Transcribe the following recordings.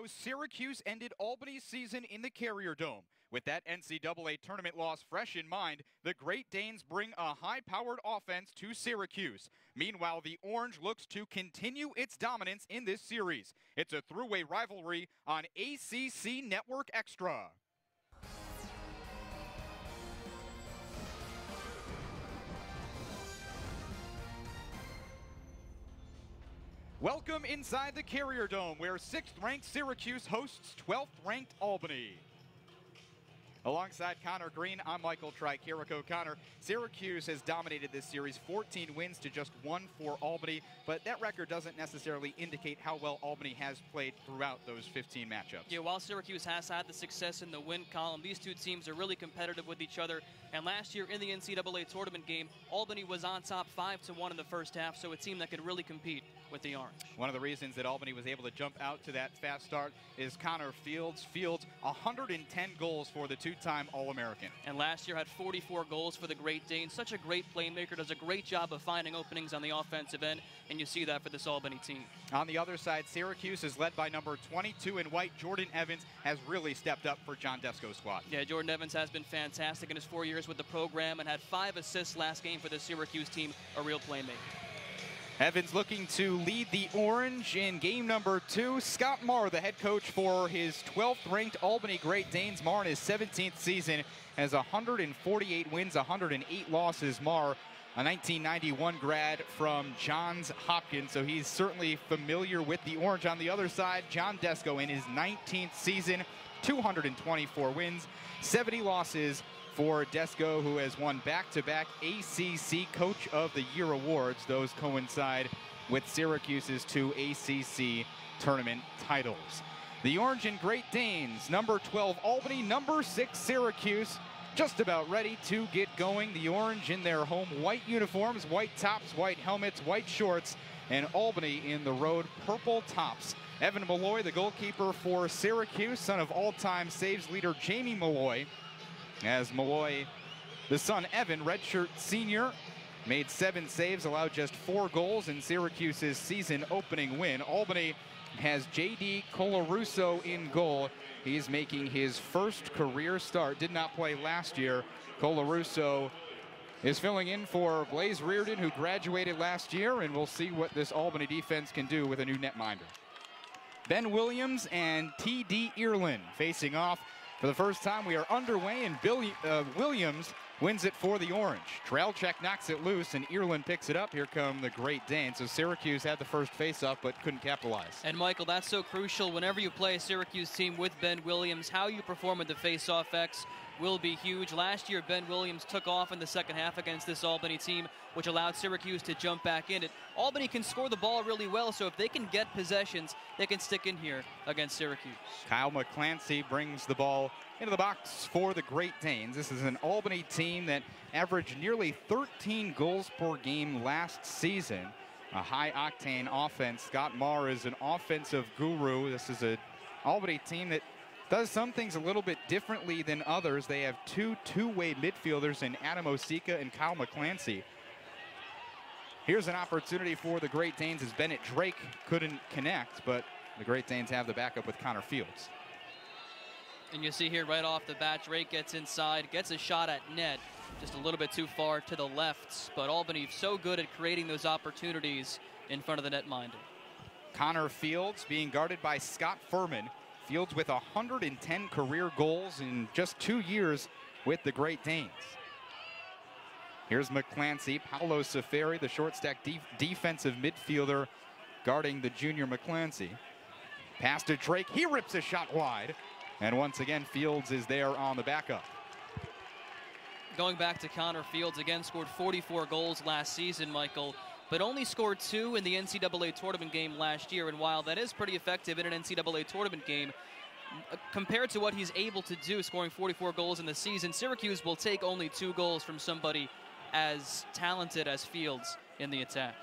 Syracuse ended Albany's season in the Carrier Dome. With that NCAA tournament loss fresh in mind, the Great Danes bring a high-powered offense to Syracuse. Meanwhile, the Orange looks to continue its dominance in this series. It's a throughway rivalry on ACC Network Extra. Welcome inside the Carrier Dome, where 6th-ranked Syracuse hosts 12th-ranked Albany. Alongside Conor Green, I'm Michael Tricarico. Conor, Syracuse has dominated this series, 14 wins to just 1 for Albany, but that record doesn't necessarily indicate how well Albany has played throughout those 15 matchups. Yeah, while Syracuse has had the success in the win column, these two teams are really competitive with each other. And last year in the NCAA tournament game, Albany was on top 5-1 in the first half, so a team that could really compete with the Orange. One of the reasons that Albany was able to jump out to that fast start is Conor Fields. Fields, 110 goals for the two-time All-American. And last year had 44 goals for the Great Danes. Such a great playmaker, does a great job of finding openings on the offensive end, and you see that for this Albany team. On the other side, Syracuse is led by number 22 in white. Jordan Evans has really stepped up for John Desko's squad. Yeah, Jordan Evans has been fantastic in his 4 years with the program and had 5 assists last game for the Syracuse team, a real playmaker. Evans looking to lead the Orange in game number 2. Scott Marr, the head coach for his 12th-ranked Albany Great Danes. Marr in his 17th season has 148 wins, 108 losses. Marr, a 1991 grad from Johns Hopkins, so he's certainly familiar with the Orange. On the other side, John Desko in his 19th season, 224 wins, 70 losses for Desko, who has won back-to-back ACC Coach of the Year awards. Those coincide with Syracuse's 2 ACC tournament titles. The Orange and Great Danes, number 12 Albany, number 6 Syracuse, just about ready to get going. The Orange in their home white uniforms, white tops, white helmets, white shorts, and Albany in the road purple tops. Evan Malloy, the goalkeeper for Syracuse, son of all-time saves leader Jamie Malloy. As Malloy, the son Evan, redshirt senior, made 7 saves, allowed just 4 goals in Syracuse's season opening win. Albany has J.D. Colarusso in goal. He's making his first career start. Did not play last year. Colarusso is filling in for Blaze Reardon, who graduated last year, and we'll see what this Albany defense can do with a new netminder. Ben Williams and T.D. Earlin facing off. For the first time, we are underway, and Williams wins it for the Orange. Trailcheck knocks it loose, and Earlin picks it up. Here come the Great Danes. So Syracuse had the first face-off, but couldn't capitalize. And Michael, that's so crucial. Whenever you play a Syracuse team with Ben Williams, how you perform at the face-off X will be huge. Last year, Ben Williams took off in the second half against this Albany team, which allowed Syracuse to jump back in it. Albany can score the ball really well, so if they can get possessions, they can stick in here against Syracuse. Kyle McClancy brings the ball into the box for the Great Danes. This is an Albany team that averaged nearly 13 goals per game last season. A high-octane offense. Scott Marr is an offensive guru. This is an Albany team that does some things a little bit differently than others. They have 2 two-way midfielders in Adam Osika and Kyle McClancy. Here's an opportunity for the Great Danes as Bennett Drake couldn't connect, but the Great Danes have the backup with Connor Fields. And you see here right off the bat, Drake gets inside, gets a shot at net, just a little bit too far to the left, but Albany so good at creating those opportunities in front of the netminder. Connor Fields being guarded by Scott Furman. Fields with 110 career goals in just 2 years with the Great Danes. Here's McClancy, Paolo Safari, the short stack defensive midfielder guarding the junior McClancy. Pass to Drake, he rips a shot wide. And once again, Fields is there on the backup. Going back to Connor Fields, again scored 44 goals last season, Michael, but only scored 2 in the NCAA tournament game last year. And while that is pretty effective in an NCAA tournament game, compared to what he's able to do, scoring 44 goals in the season, Syracuse will take only 2 goals from somebody as talented as Fields in the attack.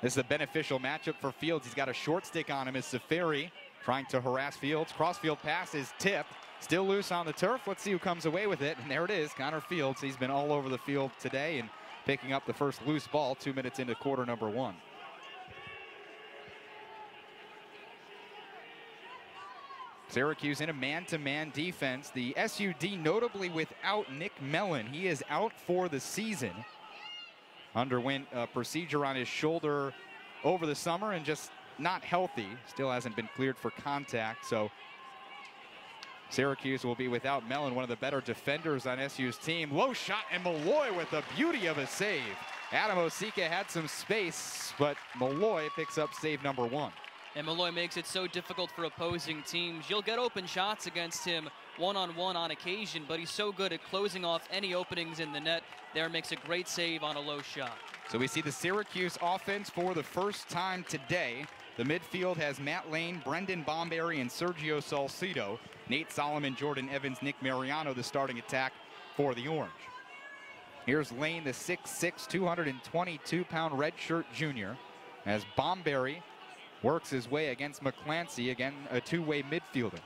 This is a beneficial matchup for Fields. He's got a short stick on him as Safari trying to harass Fields. Crossfield pass is tipped. Still loose on the turf. Let's see who comes away with it. And there it is, Connor Fields. He's been all over the field today and picking up the first loose ball 2 minutes into quarter number 1. Syracuse in a man-to-man defense. The SUD notably without Nick Mellon. He is out for the season. Underwent a procedure on his shoulder over the summer and just not healthy. Still hasn't been cleared for contact. So Syracuse will be without Mellon, one of the better defenders on SU's team. Low shot, and Malloy with the beauty of a save. Adam Osika had some space, but Malloy picks up save number 1. And Malloy makes it so difficult for opposing teams. You'll get open shots against him one-on-one on occasion, but he's so good at closing off any openings in the net. There makes a great save on a low shot. So we see the Syracuse offense for the first time today. The midfield has Matt Lane, Brendan Bomberry, and Sergio Salcido. Nate Solomon, Jordan Evans, Nick Mariano, the starting attack for the Orange. Here's Lane, the 6'6", 222-pound redshirt junior, as Bomberry works his way against McClancy, again a two-way midfielder.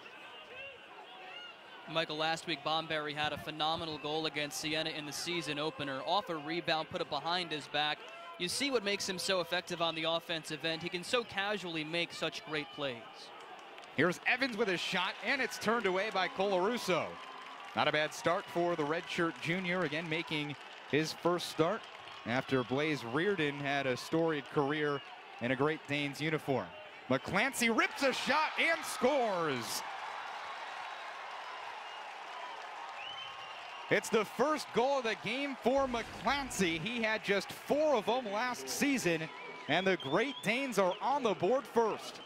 Michael, last week Bomberry had a phenomenal goal against Siena in the season opener. Off a rebound, put it behind his back. You see what makes him so effective on the offensive end. He can so casually make such great plays. Here's Evans with a shot, and it's turned away by Colarusso. Not a bad start for the redshirt junior, again making his first start after Blaze Reardon had a storied career in a Great Danes uniform. McClancy rips a shot and scores. It's the first goal of the game for McClancy. He had just 4 of them last season, and the Great Danes are on the board first.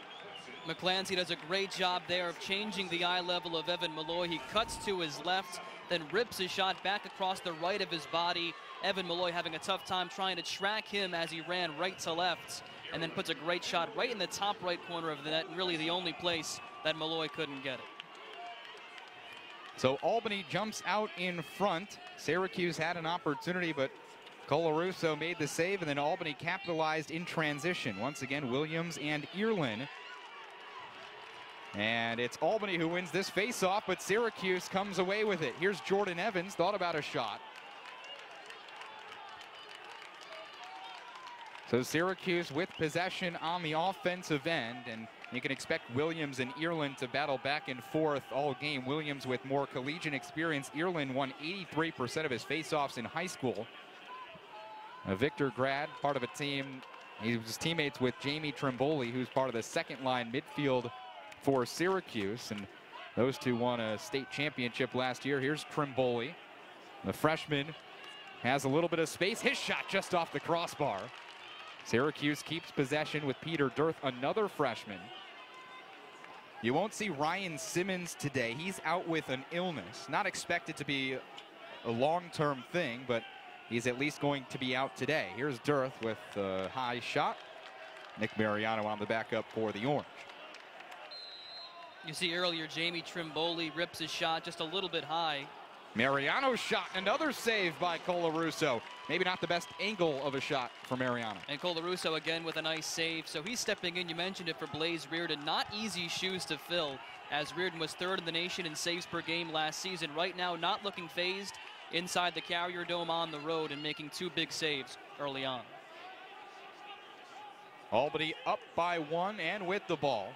McClancy does a great job there of changing the eye level of Evan Malloy. He cuts to his left, then rips his shot back across the right of his body. Evan Malloy having a tough time trying to track him as he ran right to left, and then puts a great shot right in the top right corner of the net, and really the only place that Malloy couldn't get it. So Albany jumps out in front. Syracuse had an opportunity, but Colarusso made the save, and then Albany capitalized in transition. Once again, Williams and Earlin. And it's Albany who wins this face-off, but Syracuse comes away with it. Here's Jordan Evans, thought about a shot. So Syracuse with possession on the offensive end, and you can expect Williams and Earlin to battle back and forth all game. Williams with more collegiate experience. Earlin won 83% of his faceoffs in high school. Victor Grad, part of a team, he was teammates with Jamie Trimboli, who's part of the second line midfield for Syracuse, and those two won a state championship last year. Here's Trimboli. The freshman has a little bit of space. His shot just off the crossbar. Syracuse keeps possession with Peter Dirth, another freshman. You won't see Ryan Simmons today. He's out with an illness. Not expected to be a long-term thing, but he's at least going to be out today. Here's Dirth with a high shot. Nick Mariano on the backup for the Orange. You see earlier Jamie Trimboli rips his shot just a little bit high. Mariano's shot, another save by Colarusso. Maybe not the best angle of a shot for Mariano. And Colarusso again with a nice save. So he's stepping in, you mentioned it, for Blaze Reardon. Not easy shoes to fill, as Reardon was 3rd in the nation in saves per game last season. Right now, not looking phased inside the Carrier Dome on the road and making 2 big saves early on. Albany up by 1 and with the ball.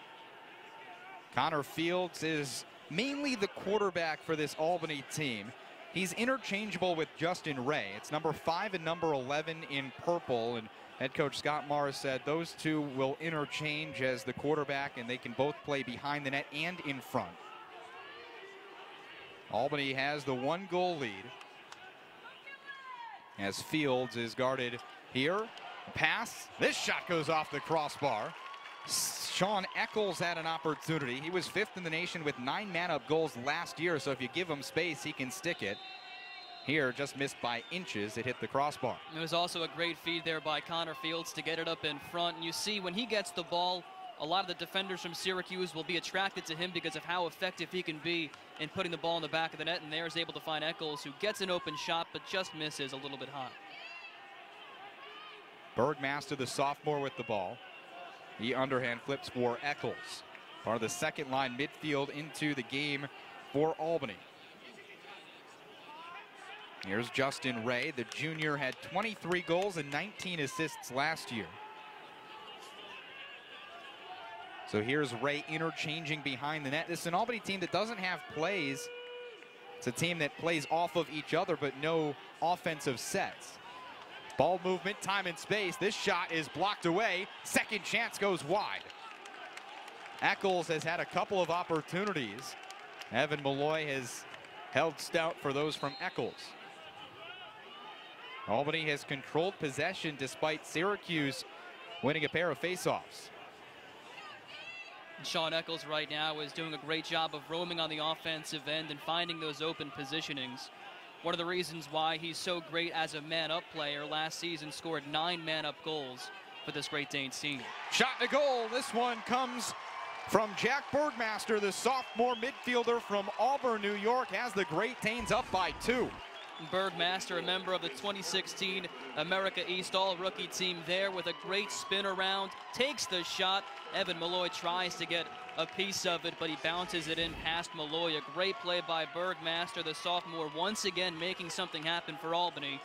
Connor Fields is mainly the quarterback for this Albany team. He's interchangeable with Justin Ray. It's number 5 and number 11 in purple, and head coach Scott Morris said those two will interchange as the quarterback, and they can both play behind the net and in front. Albany has the 1-goal lead as Fields is guarded here. Pass. This shot goes off the crossbar. Sean Eccles had an opportunity. He was 5th in the nation with 9 man-up goals last year, so if you give him space, he can stick it. Here, just missed by inches. It hit the crossbar. It was also a great feed there by Connor Fields to get it up in front. And you see when he gets the ball, a lot of the defenders from Syracuse will be attracted to him because of how effective he can be in putting the ball in the back of the net, and there is able to find Eccles, who gets an open shot but just misses a little bit high. Bergmaster, the sophomore, with the ball. He underhand flips for Eccles. Part of the second line midfield into the game for Albany. Here's Justin Ray. The junior had 23 goals and 19 assists last year. So here's Ray interchanging behind the net. This is an Albany team that doesn't have plays. It's a team that plays off of each other, but no offensive sets. Ball movement, time and space. This shot is blocked away. Second chance goes wide. Eccles has had a couple of opportunities. Evan Malloy has held stout for those from Eccles. Albany has controlled possession despite Syracuse winning a pair of faceoffs. Sean Eccles right now is doing a great job of roaming on the offensive end and finding those open positionings. One of the reasons why he's so great as a man-up player. Last season scored 9 man-up goals for this Great Danes team. Shot to goal. This one comes from Jack Bergmaster, the sophomore midfielder from Auburn, New York, has the Great Danes up by 2. Bergmaster, a member of the 2016 America East All-Rookie team there with a great spin around, takes the shot. Evan Malloy tries to get a piece of it, but he bounces it in past Malloy. A great play by Bergmaster, the sophomore, once again making something happen for Albany.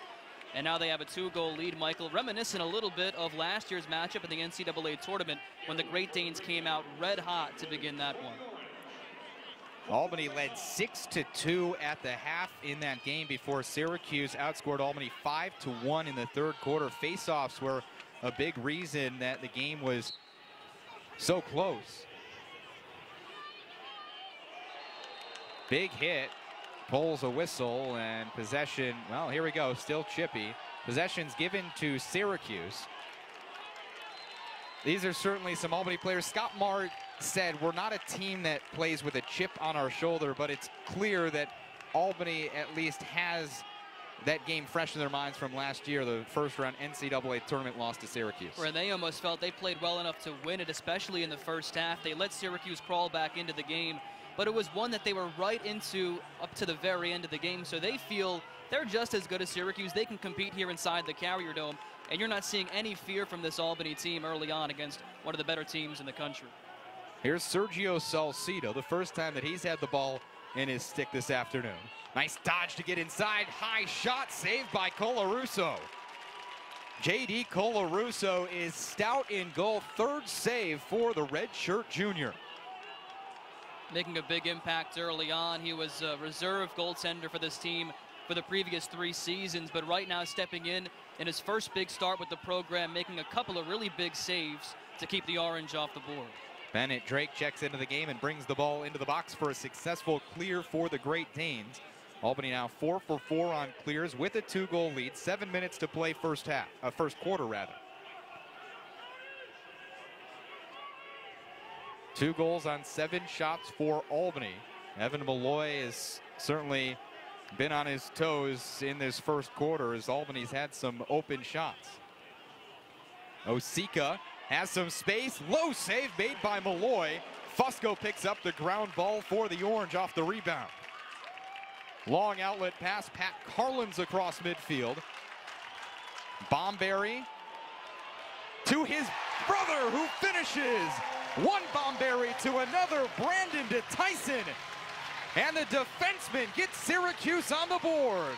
And now they have a 2-goal lead, Michael, reminiscent a little bit of last year's matchup in the NCAA tournament when the Great Danes came out red hot to begin that one. Albany led 6-2 at the half in that game before Syracuse outscored Albany 5-1 in the third quarter. Faceoffs were a big reason that the game was so close. Big hit, pulls a whistle, and possession, well, here we go, still chippy. Possession's given to Syracuse. These are certainly some Albany players. Scott Marr said, we're not a team that plays with a chip on our shoulder, but it's clear that Albany at least has that game fresh in their minds from last year, the first round NCAA tournament loss to Syracuse. Where they almost felt they played well enough to win it, especially in the first half. They let Syracuse crawl back into the game, but it was one that they were right into up to the very end of the game, so they feel they're just as good as Syracuse. They can compete here inside the Carrier Dome, and you're not seeing any fear from this Albany team early on against one of the better teams in the country. Here's Sergio Salcido, the first time that he's had the ball in his stick this afternoon. Nice dodge to get inside, high shot saved by Colarusso. J.D. Colarusso is stout in goal, third save for the redshirt junior. Making a big impact early on. He was a reserve goaltender for this team for the previous 3 seasons, but right now stepping in his first big start with the program, making a couple of really big saves to keep the Orange off the board. Bennett Drake checks into the game and brings the ball into the box for a successful clear for the Great Danes. Albany now 4 for 4 on clears with a 2-goal lead. 7 minutes to play first quarter rather. 2 goals on 7 shots for Albany. Evan Malloy has certainly been on his toes in this first quarter as Albany's had some open shots. Osika has some space, low save made by Malloy. Fusco picks up the ground ball for the Orange off the rebound. Long outlet pass, Pat Carlins across midfield. Bomberry to his brother who finishes. One Bomberry to another, Brandon to Tyson. And the defenseman gets Syracuse on the board.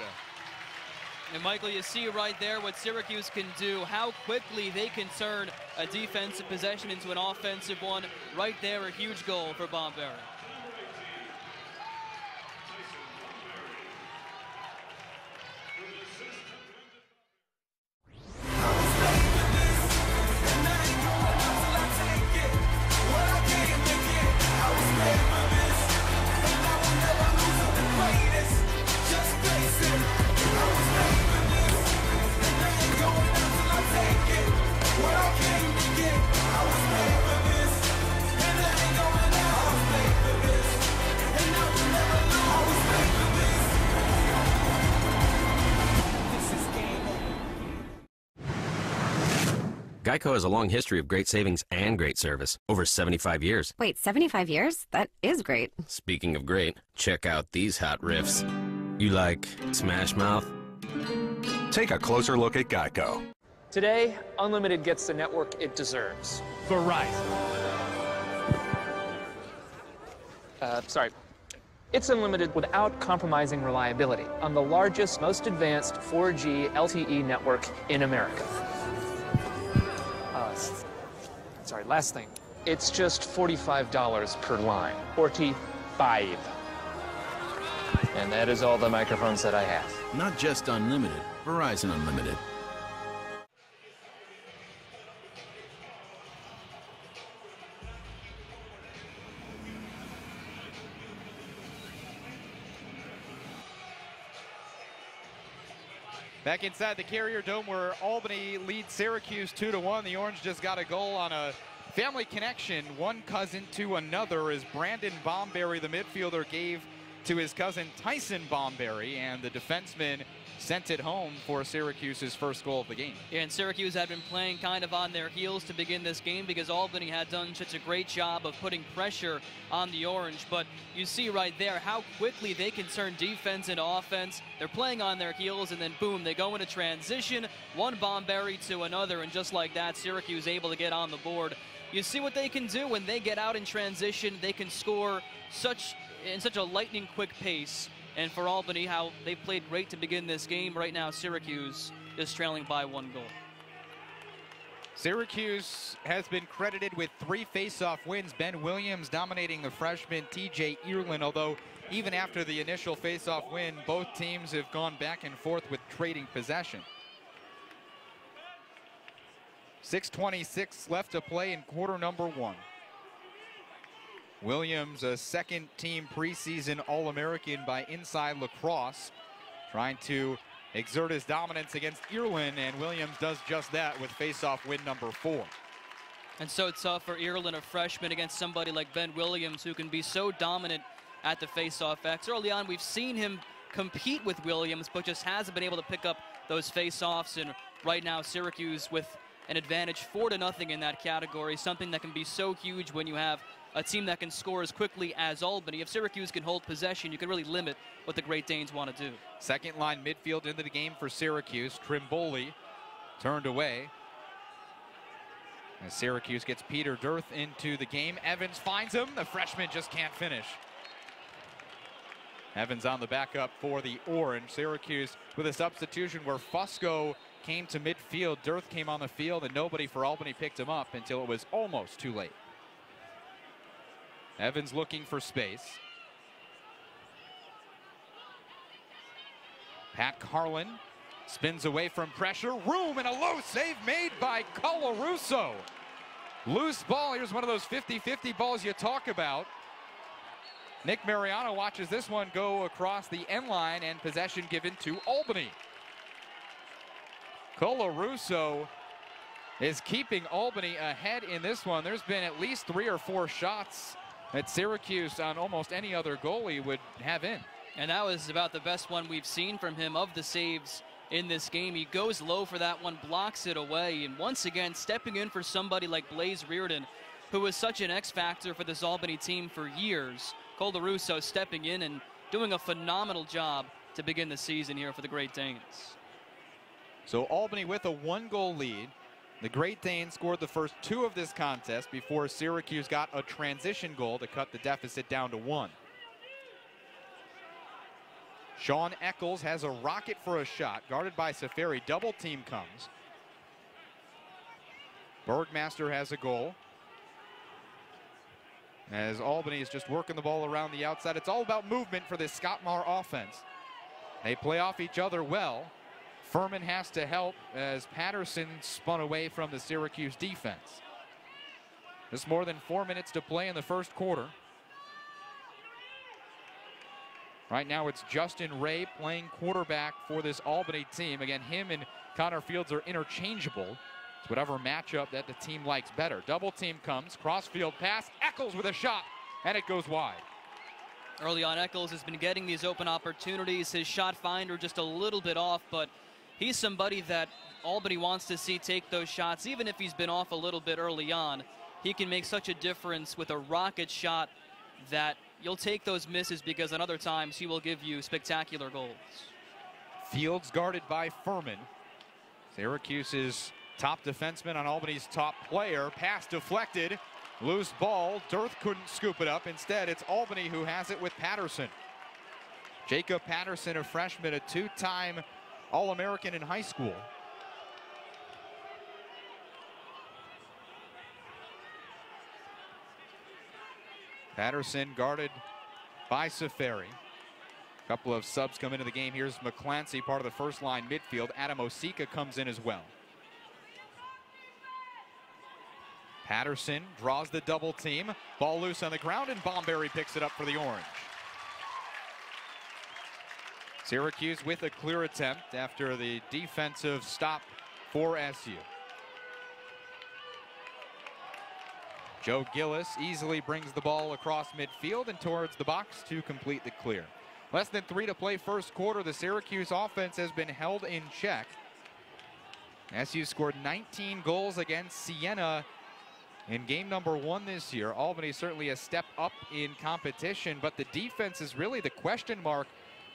And Michael, you see right there what Syracuse can do, how quickly they can turn a defensive possession into an offensive one. Right there, a huge goal for Bomberry. Geico has a long history of great savings and great service. Over 75 years. Wait, 75 years? That is great. Speaking of great, check out these hot riffs. You like Smash Mouth? Take a closer look at Geico. Today, Unlimited gets the network it deserves. Sorry. It's unlimited without compromising reliability on the largest, most advanced 4G LTE network in America. Sorry, last thing. It's just $45 per line. 45. And that is all the microphones that I have. Not just unlimited, Verizon Unlimited. Back inside the Carrier Dome where Albany leads Syracuse 2-1. The Orange just got a goal on a family connection, one cousin to another, as Brandon Bomberry, the midfielder, gave to his cousin Tyson Bomberry, and the defenseman sent it home for Syracuse's first goal of the game. Yeah, and Syracuse had been playing kind of on their heels to begin this game because Albany had done such a great job of putting pressure on the Orange. But you see right there how quickly they can turn defense into offense. They're playing on their heels, and then boom, they go into transition, one Bomberry to another, and just like that, Syracuse able to get on the board. You see what they can do when they get out in transition. They can score in such a lightning quick pace. And for Albany, how they played great to begin this game. Right now, Syracuse is trailing by 1 goal. Syracuse has been credited with 3 face-off wins. Ben Williams dominating the freshman TJ Earlin, although even after the initial face-off win, both teams have gone back and forth with trading possession. 6:26 left to play in quarter number 1. Williams, a second-team preseason All-American by Inside Lacrosse, trying to exert his dominance against Earlin, and Williams does just that with face-off win number 4. And so tough for Earlin, a freshman, against somebody like Ben Williams, who can be so dominant at the face-off X. Early on, we've seen him compete with Williams, but just hasn't been able to pick up those face-offs. And right now, Syracuse with an advantage 4-0 in that category, something that can be so huge when you have a team that can score as quickly as Albany. If Syracuse can hold possession, you can really limit what the Great Danes want to do. Second line midfield into the game for Syracuse. Trimboli turned away as Syracuse gets Peter Dirth into the game. Evans finds him. The freshman just can't finish. Evans on the backup for the Orange. Syracuse with a substitution where Fusco came to midfield. Dirth came on the field, and nobody for Albany picked him up until it was almost too late. Evans looking for space. Pat Carlin spins away from pressure. Room and a low save made by Colarusso. Loose ball. Here's one of those 50-50 balls you talk about. Nick Mariano watches this one go across the end line, and possession given to Albany. Colarusso is keeping Albany ahead in this one. There's been at least 3 or 4 shots that Syracuse on almost any other goalie would have in. And that was about the best one we've seen from him of the saves in this game. He goes low for that one, blocks it away, and once again stepping in for somebody like Blaze Reardon, who was such an X-factor for this Albany team for years. Colarusso stepping in and doing a phenomenal job to begin the season here for the Great Danes. So Albany with a 1-goal lead. The Great Danes scored the first 2 of this contest before Syracuse got a transition goal to cut the deficit down to 1. Sean Eccles has a rocket for a shot, guarded by Safari. Double team comes. Bergmaster has a goal, as Albany is just working the ball around the outside. It's all about movement for this Scott Marr offense. They play off each other well. Furman has to help as Patterson spun away from the Syracuse defense. Just more than 4 minutes to play in the first quarter. Right now it's Justin Ray playing quarterback for this Albany team. Again, him and Connor Fields are interchangeable. It's whatever matchup that the team likes better. Double team comes, crossfield pass, Eccles with a shot, and it goes wide. Early on, Eccles has been getting these open opportunities. His shot finder just a little bit off, but he's somebody that Albany wants to see take those shots. Even if he's been off a little bit early on, he can make such a difference with a rocket shot that you'll take those misses, because on other times he will give you spectacular goals. Fields guarded by Furman. Syracuse's top defenseman on Albany's top player. Pass deflected. Loose ball. Dirth couldn't scoop it up. Instead, it's Albany who has it with Patterson. Jacob Patterson, a freshman, a 2-time All-American in high school. Patterson guarded by Safari. A couple of subs come into the game. Here's McClancy, part of the first line midfield. Adam Osika comes in as well. Patterson draws the double team. Ball loose on the ground, and Bomberry picks it up for the Orange. Syracuse with a clear attempt after the defensive stop for SU. Joe Gillis easily brings the ball across midfield and towards the box to complete the clear. Less than 3 to play first quarter. The Syracuse offense has been held in check. SU scored 19 goals against Siena in game number 1 this year. Albany certainly a step up in competition, but the defense is really the question mark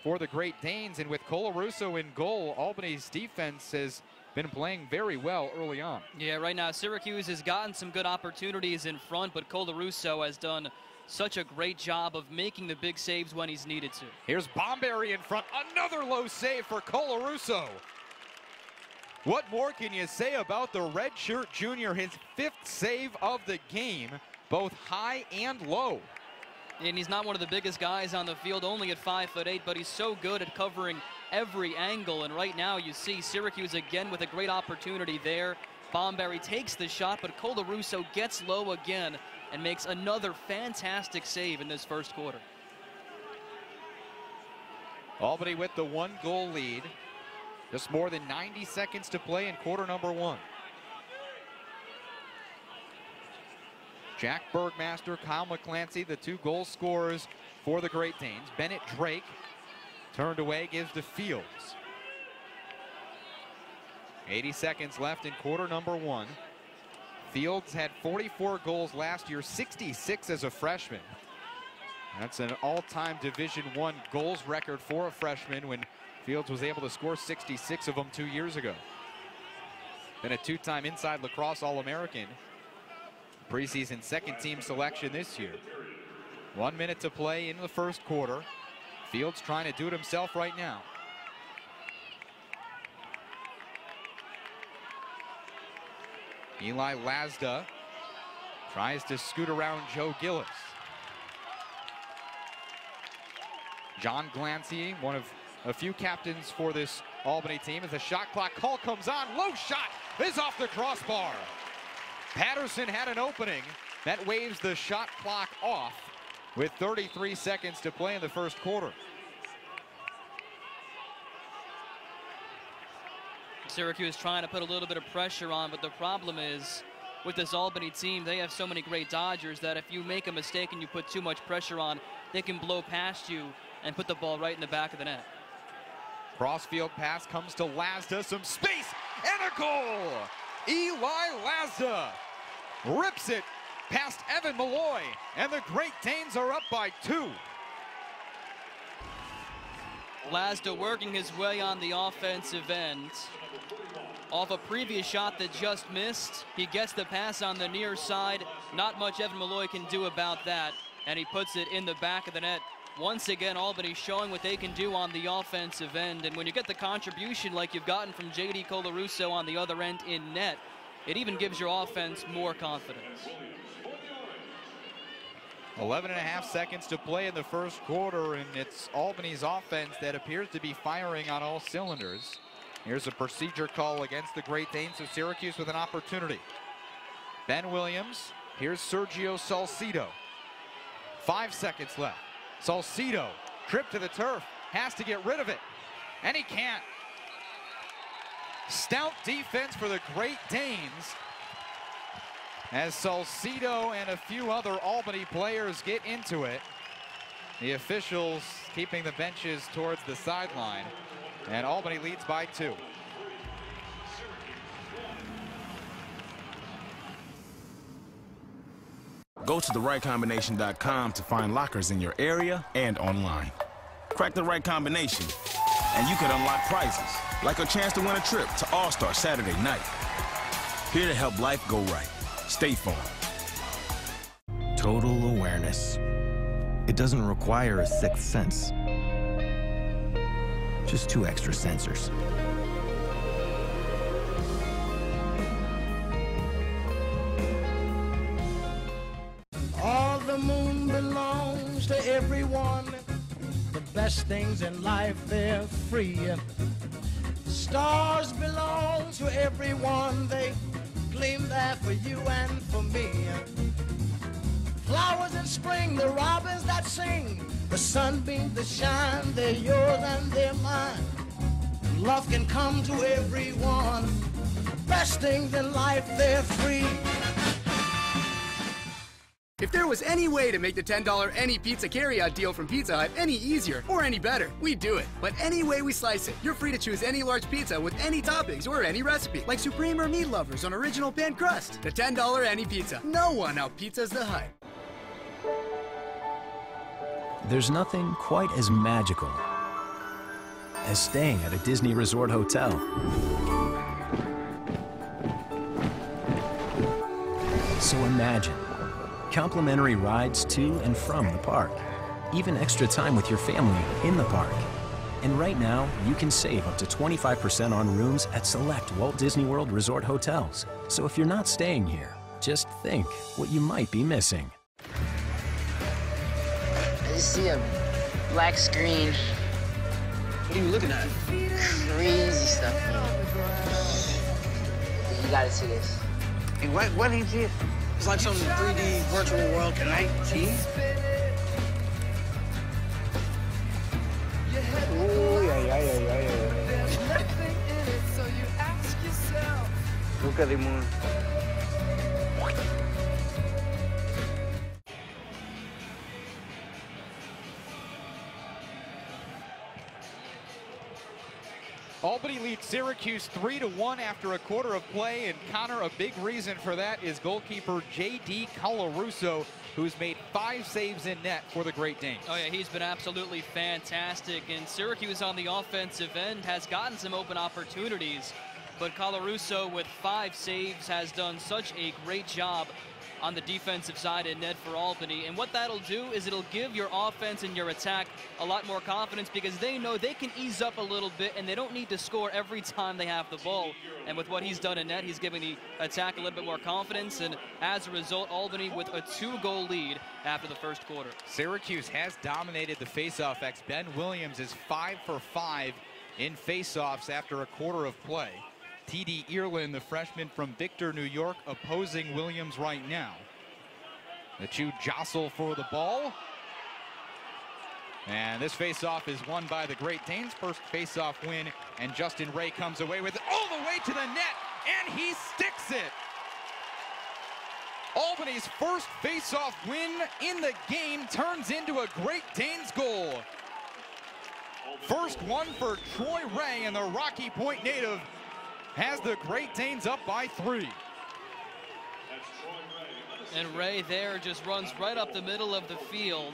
for the Great Danes. And with Colarusso in goal, Albany's defense has been playing very well early on. Yeah, right now Syracuse has gotten some good opportunities in front, but Colarusso has done such a great job of making the big saves when he's needed to. Here's Bomberry in front. Another low save for Colarusso. What more can you say about the redshirt junior? His 5th save of the game, both high and low. And he's not one of the biggest guys on the field, only at 5'8", but he's so good at covering every angle. And right now you see Syracuse again with a great opportunity there. Bomberry takes the shot, but Colarusso gets low again and makes another fantastic save in this first quarter. Albany with the 1-goal lead. Just more than 90 seconds to play in quarter number 1. Jack Bergmaster, Kyle McClancy, the 2 goal scorers for the Great Danes. Bennett Drake turned away, gives to Fields. 80 seconds left in quarter number 1. Fields had 44 goals last year, 66 as a freshman. That's an all-time Division I goals record for a freshman when Fields was able to score 66 of them 2 years ago. Been a 2-time Inside Lacrosse All-American. Preseason 2nd team selection this year. 1 minute to play in the first quarter. Fields trying to do it himself right now. Eli Lazda tries to scoot around Joe Gillis. John Glancy, one of a few captains for this Albany team, as the shot clock call comes on. Low shot is off the crossbar. Patterson had an opening. That waves the shot clock off with 33 seconds to play in the first quarter. Syracuse trying to put a little bit of pressure on, but the problem is with this Albany team, they have so many great dodgers that if you make a mistake and you put too much pressure on, they can blow past you and put the ball right in the back of the net. Crossfield pass comes to Lazda, some space, and a goal! Eli Lazda rips it past Evan Malloy, and the Great Danes are up by 2. Lazda working his way on the offensive end. Off a previous shot that just missed, he gets the pass on the near side. Not much Evan Malloy can do about that, and he puts it in the back of the net. Once again, Albany showing what they can do on the offensive end, and when you get the contribution like you've gotten from J.D. Colarusso on the other end in net, it even gives your offense more confidence. 11.5 seconds to play in the first quarter, and it's Albany's offense that appears to be firing on all cylinders. Here's a procedure call against the Great Danes, so Syracuse with an opportunity. Ben Williams, here's Sergio Salcido. 5 seconds left. Salcido, trip to the turf, has to get rid of it, and he can't. Stout defense for the Great Danes as Salcido and a few other Albany players get into it. The officials keeping the benches towards the sideline, and Albany leads by 2. Go to therightcombination.com to find lockers in your area and online. Crack the right combination, and you could unlock prizes, like a chance to win a trip to All-Star Saturday night. Here to help life go right. State Farm. Total awareness. It doesn't require a 6th sense. Just 2 extra sensors. All the moon belongs everyone. The best things in life, they're free. Stars belong to everyone. They gleam there for you and for me. Flowers in spring, the robins that sing, the sunbeams that shine, they're yours and they're mine. Love can come to everyone. Best things in life, they're free. If there was any way to make the $10 any pizza carryout deal from Pizza Hut any easier or any better, we'd do it. But any way we slice it, you're free to choose any large pizza with any toppings or any recipe, like Supreme or Meat Lovers on original pan crust. The $10 any pizza. No one out-pizzas the Hut. There's nothing quite as magical as staying at a Disney Resort hotel. So imagine complimentary rides to and from the park, even extra time with your family in the park. And right now, you can save up to 25% on rooms at select Walt Disney World Resort hotels. So if you're not staying here, just think what you might be missing. I just see a black screen. What are you looking at? Crazy stuff, man. You gotta see this. Hey, what is it? It's like some 3D virtual world. Can I see? Oh, yeah. Look at the moon. Albany leads Syracuse 3-1 after a quarter of play, and Conor, a big reason for that is goalkeeper J.D. Colarusso, who's made 5 saves in net for the Great Danes. Oh yeah, he's been absolutely fantastic, and Syracuse on the offensive end has gotten some open opportunities, but Colarusso with 5 saves has done such a great job on the defensive side in net for Albany. And what that'll do is it'll give your offense and your attack a lot more confidence, because they know they can ease up a little bit and they don't need to score every time they have the ball. And with what he's done in net, he's giving the attack a little bit more confidence, and as a result, Albany with a 2-goal lead after the first quarter. Syracuse has dominated the faceoff X. Ben Williams is 5 for 5 in faceoffs after a quarter of play. T.D. Earlin, the freshman from Victor, New York, opposing Williams right now. The two jostle for the ball. And this faceoff is won by the Great Danes. First faceoff win, and Justin Ray comes away with it all the way to the net, and he sticks it. Albany's first faceoff win in the game turns into a Great Danes goal. First one for Troy Ray, and the Rocky Point native has the Great Danes up by 3. And Ray there just runs right up the middle of the field.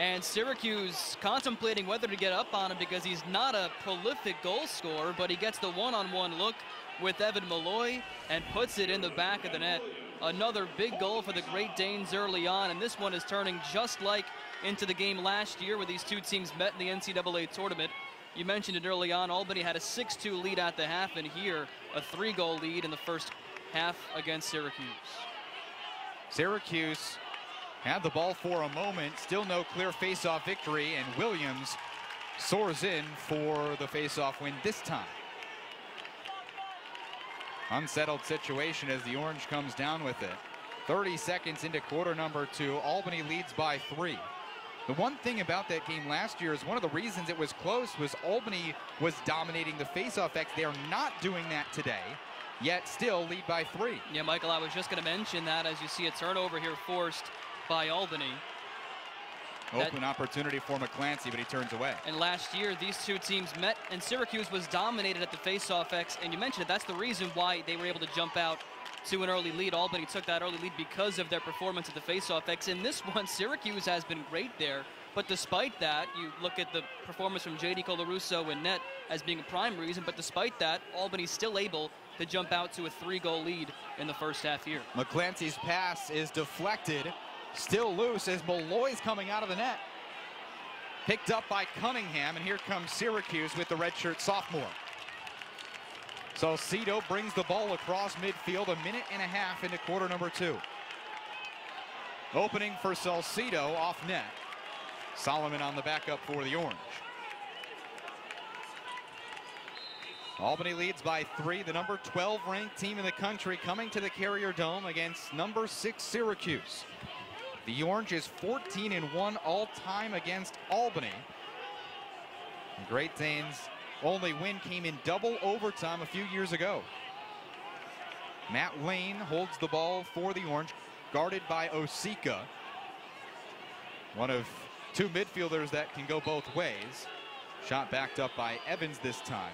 And Syracuse contemplating whether to get up on him, because he's not a prolific goal scorer, but he gets the one-on-one look with Evan Malloy and puts it in the back of the net. Another big goal for the Great Danes early on, and this one is turning just like into the game last year where these two teams met in the NCAA tournament. You mentioned it early on, Albany had a 6-2 lead at the half, and here a 3-goal lead in the first half against Syracuse. Syracuse had the ball for a moment, still no clear face-off victory, and Williams soars in for the face-off win this time. Unsettled situation as the Orange comes down with it. 30 seconds into quarter number 2, Albany leads by 3. The one thing about that game last year is one of the reasons it was close was Albany was dominating the face-off X. They are not doing that today, yet still lead by 3. Yeah, Michael, I was just going to mention that as you see a turnover here forced by Albany. Open opportunity for McClancy, but he turns away. And last year, these two teams met, and Syracuse was dominated at the face-off X, and you mentioned it, that's the reason why they were able to jump out to an early lead. Albany took that early lead because of their performance at the face-off X. In this one, Syracuse has been great there, but despite that, you look at the performance from J.D. Colarusso in net as being a prime reason, but despite that, Albany's still able to jump out to a 3-goal lead in the first half here. McClancy's pass is deflected, still loose as Malloy's coming out of the net. Picked up by Cunningham, and here comes Syracuse with the redshirt sophomore. So Cito brings the ball across midfield, a minute and a half into quarter number 2. Opening for Salcido off net. Solomon on the backup for the Orange. Albany leads by 3, the number 12 ranked team in the country coming to the Carrier Dome against number 6 Syracuse. The Orange is 14-1 all-time against Albany. The Great Danes' only win came in double overtime a few years ago. Matt Lane holds the ball for the Orange, guarded by Osika. One of 2 midfielders that can go both ways. Shot backed up by Evans this time.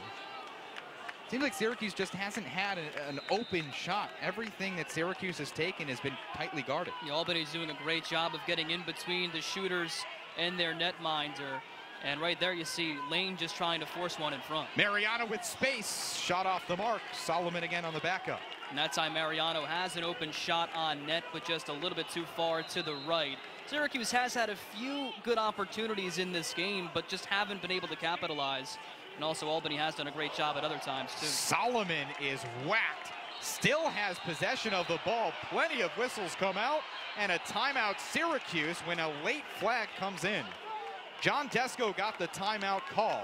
Seems like Syracuse just hasn't had an open shot. Everything that Syracuse has taken has been tightly guarded. Yeah, Albany's doing a great job of getting in between the shooters and their netminder. And right there you see Lane just trying to force one in front. Mariano with space. Shot off the mark. Solomon again on the backup. And that time Mariano has an open shot on net, but just a little bit too far to the right. Syracuse has had a few good opportunities in this game, but just haven't been able to capitalize. And also Albany has done a great job at other times too. Solomon is whacked. Still has possession of the ball. Plenty of whistles come out. And a timeout Syracuse when a late flag comes in. John Desko got the timeout call.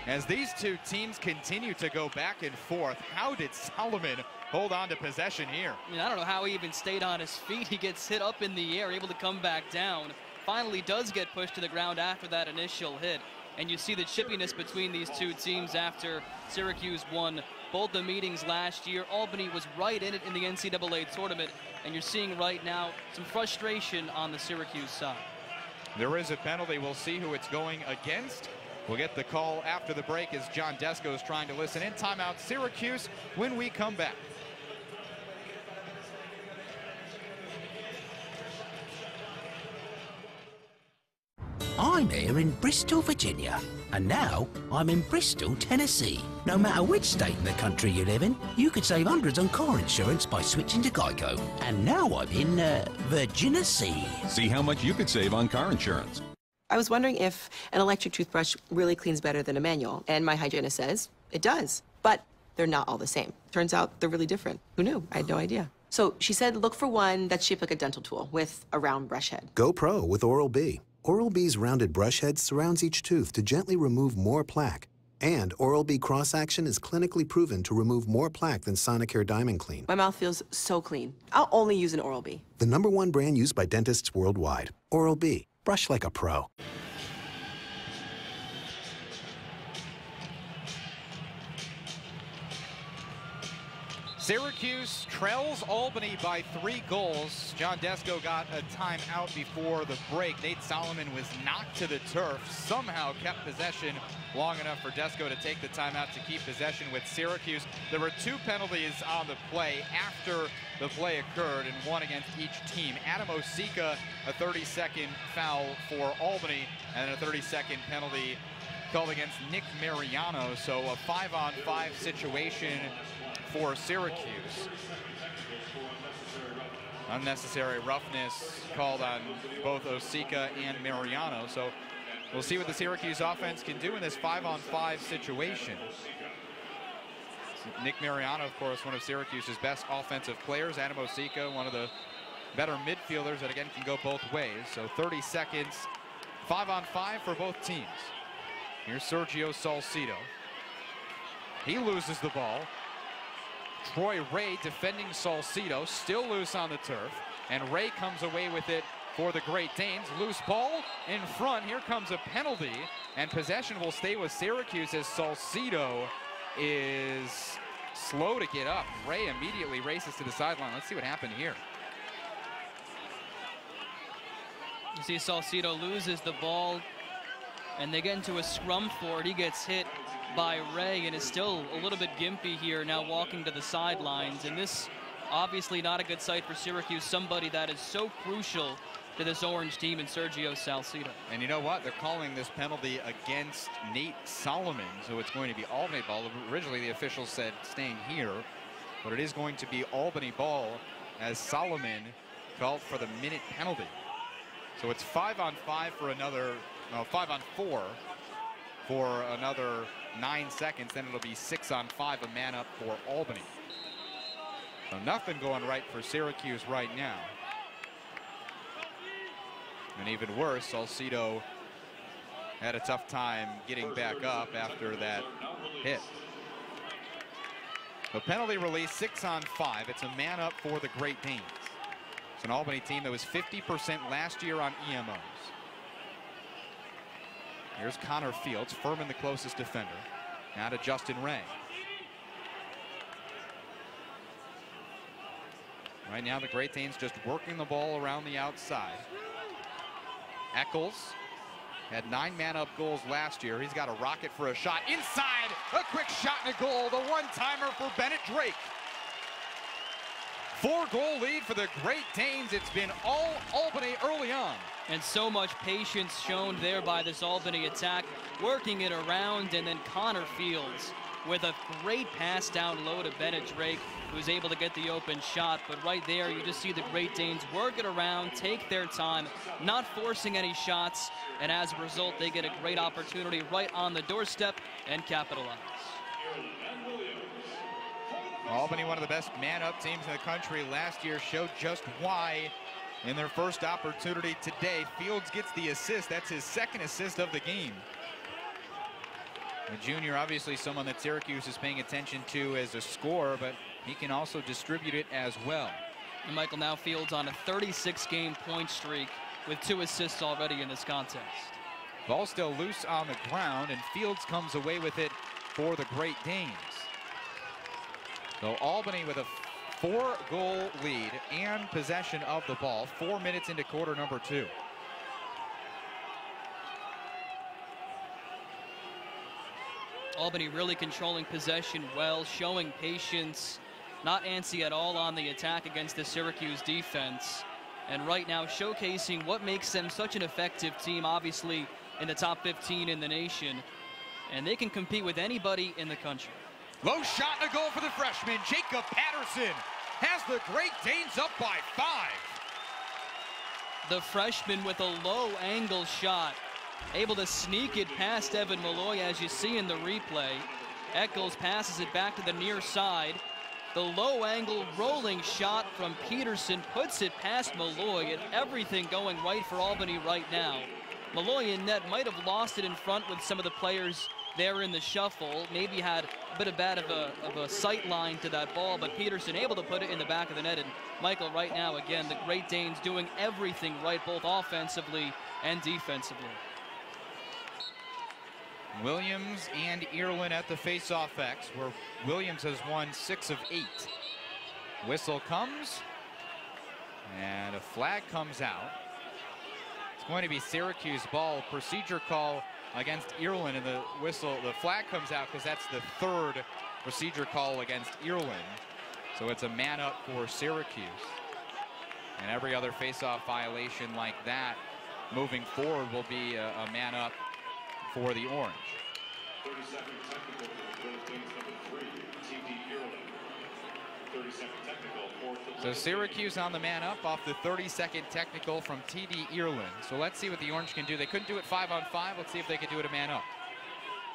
As these two teams continue to go back and forth, how did Solomon hold on to possession here? I mean, I don't know how he even stayed on his feet. He gets hit up in the air, able to come back down. Finally does get pushed to the ground after that initial hit. And you see the chippiness between these two teams after Syracuse won both the meetings last year. Albany was right in it in the NCAA tournament. And you're seeing right now some frustration on the Syracuse side. There is a penalty. We'll see who it's going against. We'll get the call after the break as John Desko is trying to listen in. Timeout Syracuse when we come back. I'm here in Bristol, Virginia, and now I'm in Bristol, Tennessee. No matter which state in the country you live in, you could save hundreds on car insurance by switching to Geico. And now I'm in Virginia Sea. See how much you could save on car insurance. I was wondering if an electric toothbrush really cleans better than a manual, and my hygienist says it does. But they're not all the same. Turns out they're really different. Who knew? I had no idea. So she said look for one that's shaped like a dental tool with a round brush head. Go Pro with Oral-B. Oral-B's rounded brush head surrounds each tooth to gently remove more plaque. And Oral-B cross-action is clinically proven to remove more plaque than Sonicare Diamond Clean. My mouth feels so clean. I'll only use an Oral-B. The #1 brand used by dentists worldwide. Oral-B. Brush like a pro. Syracuse trails Albany by 3 goals. John Desko got a timeout before the break. Nate Solomon was knocked to the turf, somehow kept possession long enough for Desko to take the timeout to keep possession with Syracuse. There were 2 penalties on the play after the play occurred, and 1 against each team. Adam Osika, a 30-second foul for Albany, and a 30-second penalty called against Nick Mariano. So a 5-on-5 situation for Syracuse. Unnecessary roughness called on both Osika and Mariano. So we'll see what the Syracuse offense can do in this 5-on-5 situation. Nick Mariano, of course, one of Syracuse's best offensive players. Adam Osika, one of the better midfielders that, again, can go both ways. So 30 seconds, 5-on-5 for both teams. Here's Sergio Salcido. He loses the ball. Troy Ray defending Salcido, still loose on the turf, and Ray comes away with it for the Great Danes. Loose ball in front. Here comes a penalty, and possession will stay with Syracuse as Salcido is slow to get up. Ray immediately races to the sideline. Let's see what happened here. You see Salcido loses the ball, and they get into a scrum for it. He gets hit by Ray and is still a little bit gimpy here, now walking to the sidelines. And this obviously not a good sight for Syracuse, somebody that is so crucial to this Orange team in Sergio Salcido. And you know what? They're calling this penalty against Nate Solomon, so it's going to be Albany ball. Originally the officials said staying here, but it is going to be Albany ball as Solomon called for the minute penalty. So it's 5-on-5 for another, no, 5-on-4 for another 9 seconds. Then it'll be 6-on-5, a man up for Albany. So nothing going right for Syracuse right now. And even worse, Salcido had a tough time getting back up after that hit. The penalty release, 6-on-5. It's a man up for the Great Danes. It's an Albany team that was 50% last year on EMOs. Here's Conor Fields, Furman the closest defender. Now to Justin Ray. Right now the Great Danes just working the ball around the outside. Eccles had 9 man-up goals last year. He's got a rocket for a shot inside. A quick shot and a goal. The one-timer for Bennett Drake. 4-goal lead for the Great Danes. It's been all Albany early on. And so much patience shown there by this Albany attack, working it around, and then Conor Fields with a great pass down low to Bennett Drake, who was able to get the open shot. But right there, you just see the Great Danes work it around, take their time, not forcing any shots, and as a result, they get a great opportunity right on the doorstep and capitalize. Albany, one of the best man-up teams in the country last year, showed just why in their first opportunity today. Fields gets the assist. That's his second assist of the game. The junior, obviously someone that Syracuse is paying attention to as a scorer, but he can also distribute it as well. And Michael, now Fields on a 36-game point streak with 2 assists already in this contest. Ball still loose on the ground, and Fields comes away with it for the Great Danes. So Albany with a 4-goal lead and possession of the ball, 4 minutes into quarter number 2. Albany really controlling possession well, showing patience, not antsy at all on the attack against the Syracuse defense. And right now showcasing what makes them such an effective team, obviously in the top 15 in the nation. And they can compete with anybody in the country. Low shot and a goal for the freshman. Jacob Patterson has the Great Danes up by 5. The freshman with a low angle shot, able to sneak it past Evan Malloy, as you see in the replay. Eccles passes it back to the near side. The low angle rolling shot from Peterson puts it past Malloy, and everything going right for Albany right now. Malloy in net might have lost it in front with some of the players there in the shuffle. Maybe had a bit of a sight line to that ball, but Peterson able to put it in the back of the net. And Michael, right now, again, the Great Danes doing everything right, both offensively and defensively. Williams and Earlin at the face-off X, where Williams has won 6 of 8. Whistle comes, and a flag comes out. It's going to be Syracuse ball. Procedure call against Earlin, and the flag comes out because that's the 3rd procedure call against Earlin. So it's a man up for Syracuse. And every other face-off violation like that moving forward will be a man up for the Orange. 30-second technical for the Great Danes, number 3, T.D. Earlin. 30-second technical for So Syracuse on the man up off the 30-second technical from T.D. Earlin. So let's see what the Orange can do. They couldn't do it 5-on-5. Let's see if they can do it a man up.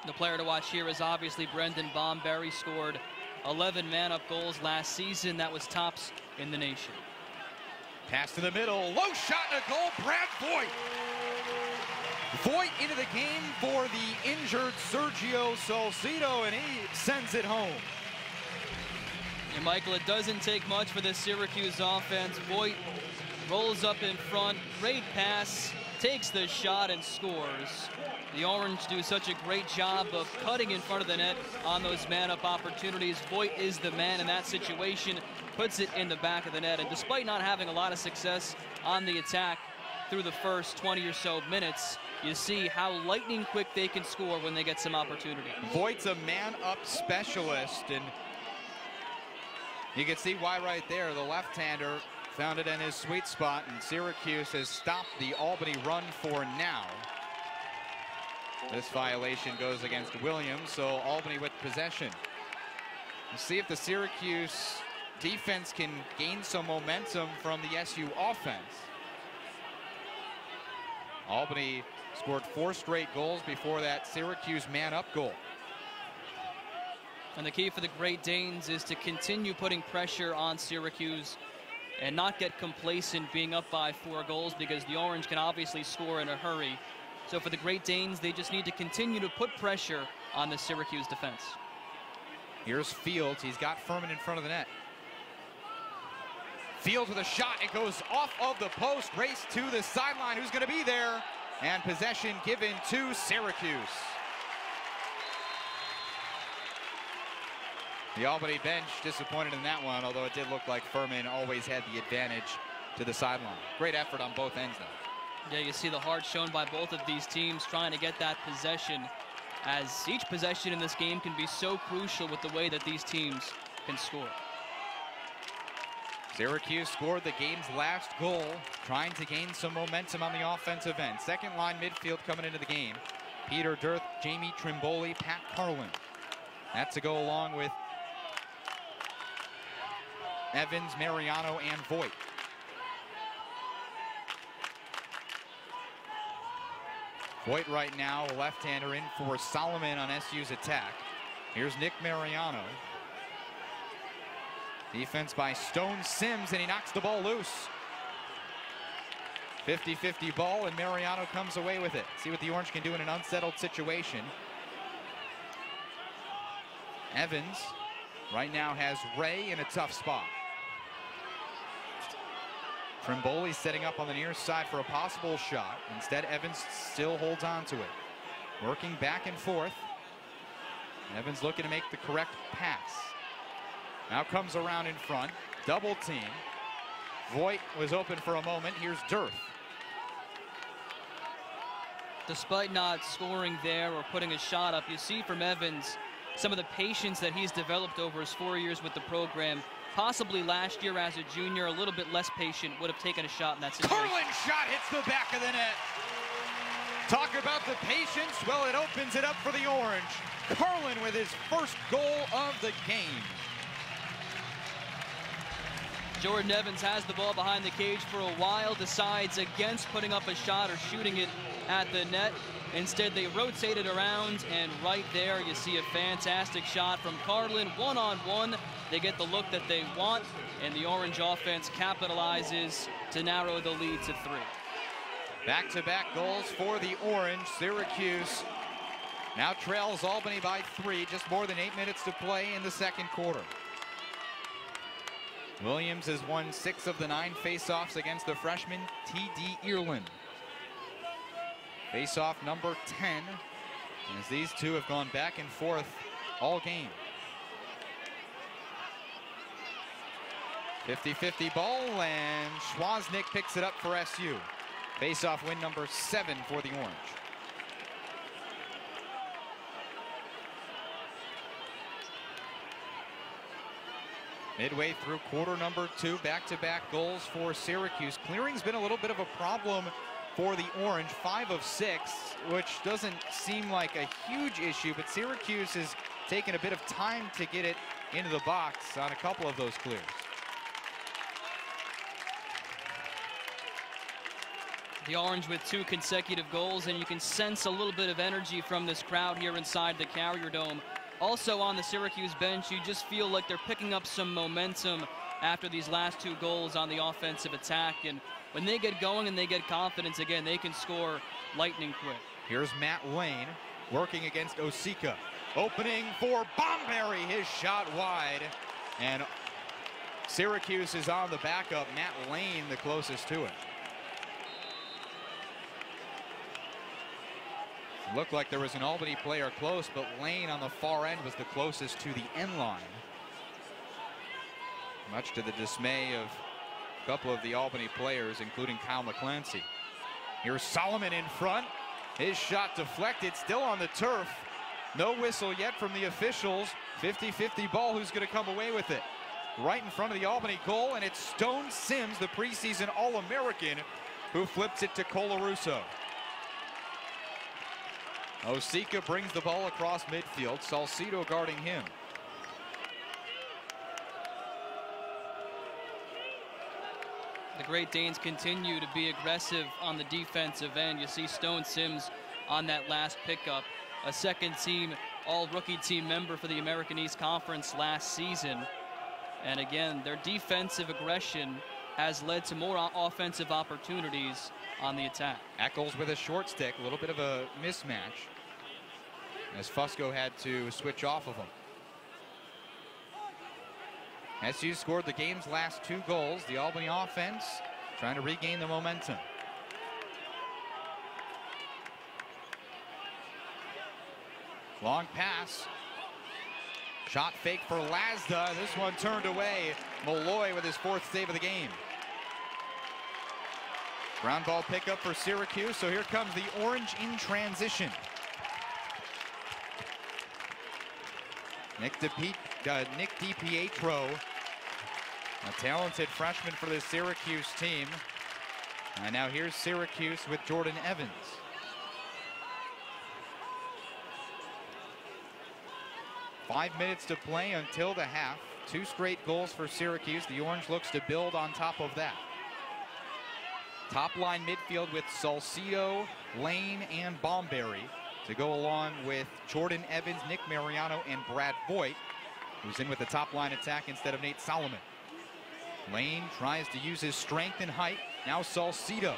The player to watch here is obviously Brendan Bomberry. Scored 11 man-up goals last season. That was tops in the nation. Pass to the middle. Low shot and a goal. Brad Voigt. Voigt into the game for the injured Sergio Salcido, and he sends it home. And Michael, it doesn't take much for the Syracuse offense. Voigt rolls up in front, great pass, takes the shot and scores. The Orange do such a great job of cutting in front of the net on those man-up opportunities. Voigt is the man in that situation, puts it in the back of the net. And despite not having a lot of success on the attack through the first 20 or so minutes, you see how lightning quick they can score when they get some opportunity. Voigt's a man-up specialist, and you can see why right there. The left-hander found it in his sweet spot, and Syracuse has stopped the Albany run for now. This violation goes against Williams, so Albany with possession. We'll see if the Syracuse defense can gain some momentum from the SU offense. Albany scored 4 straight goals before that Syracuse man-up goal. And the key for the Great Danes is to continue putting pressure on Syracuse and not get complacent being up by 4 goals, because the Orange can obviously score in a hurry. So for the Great Danes, they just need to continue to put pressure on the Syracuse defense. Here's Fields. He's got Furman in front of the net. Fields with a shot. It goes off of the post. Race to the sideline. Who's going to be there? And possession given to Syracuse. The Albany bench disappointed in that one, although it did look like Furman always had the advantage to the sideline. Great effort on both ends, though. Yeah, you see the heart shown by both of these teams trying to get that possession, as each possession in this game can be so crucial with the way that these teams can score. Syracuse scored the game's last goal, trying to gain some momentum on the offensive end. Second line midfield coming into the game. Peter Dirth, Jamie Trimboli, Pat Carlin. That's to go along with Evans, Mariano, and Voigt. Voigt right now, a left-hander in for Solomon on SU's attack. Here's Nick Mariano. Defense by Stone Sims, and he knocks the ball loose. 50-50 ball, and Mariano comes away with it. See what the Orange can do in an unsettled situation. Evans right now has Ray in a tough spot. Trimboli setting up on the near side for a possible shot. Instead, Evans still holds on to it. Working back and forth. Evans looking to make the correct pass. Now comes around in front. Double team. Voigt was open for a moment. Here's Dirth. Despite not scoring there or putting a shot up, you see from Evans some of the patience that he's developed over his 4 years with the program. Possibly last year as a junior, a little bit less patient, would have taken a shot in that situation. Carlin shot hits the back of the net. Talk about the patience. Well, it opens it up for the Orange. Carlin with his first goal of the game. Jordan Evans has the ball behind the cage for a while, decides against putting up a shot or shooting it at the net. Instead, they rotate it around, and right there you see a fantastic shot from Carlin. One-on-one, they get the look that they want, and the Orange offense capitalizes to narrow the lead to 3. Back-to-back goals for the Orange. Syracuse now trails Albany by 3, just more than 8 minutes to play in the second quarter. Williams has won 6 of the 9 face-offs against the freshman T.D. Earlin. Face-off number 10, as these two have gone back and forth all game. 50-50 ball, and Schwaznick picks it up for SU. Face-off win number 7 for the Orange. Midway through quarter number 2, back-to-back goals for Syracuse. Clearing's been a little bit of a problem for the Orange, 5 of 6, which doesn't seem like a huge issue, but Syracuse has taken a bit of time to get it into the box on a couple of those clears. The Orange with 2 consecutive goals, and you can sense a little bit of energy from this crowd here inside the Carrier Dome. Also on the Syracuse bench, you just feel like they're picking up some momentum after these last 2 goals on the offensive attack. And when they get going and they get confidence again, they can score lightning quick. Here's Matt Lane working against Osika. Opening for Bomberry, his shot wide. And Syracuse is on the backup. Matt Lane the closest to it. Looked like there was an Albany player close, but Lane on the far end was the closest to the end line. Much to the dismay of a couple of the Albany players, including Kyle McClancy. Here's Solomon in front. His shot deflected, still on the turf. No whistle yet from the officials. 50-50 ball, who's going to come away with it? Right in front of the Albany goal, and it's Stone Sims, the preseason All-American, who flips it to Colarusso. Osika brings the ball across midfield. Salcido guarding him. The Great Danes continue to be aggressive on the defensive end. You see Stone Sims on that last pickup. A second team all-rookie team member for the American East Conference last season. And again, their defensive aggression has led to more offensive opportunities on the attack. Eccles with a short stick, a little bit of a mismatch, as Fusco had to switch off of him. SU scored the game's last 2 goals. The Albany offense trying to regain the momentum. Long pass. Shot fake for Lazda. This one turned away. Malloy with his 4th save of the game. Ground ball pickup for Syracuse. So here comes the Orange in transition. Nick DiPietro, a talented freshman for the Syracuse team. And now here's Syracuse with Jordan Evans. Five minutes to play until the half. 2 straight goals for Syracuse. The Orange looks to build on top of that. Top line midfield with Salcido, Lane, and Bomberry to go along with Jordan Evans, Nick Mariano, and Brad Voigt, who's in with the top line attack instead of Nate Solomon. Lane tries to use his strength and height. Now Salcido.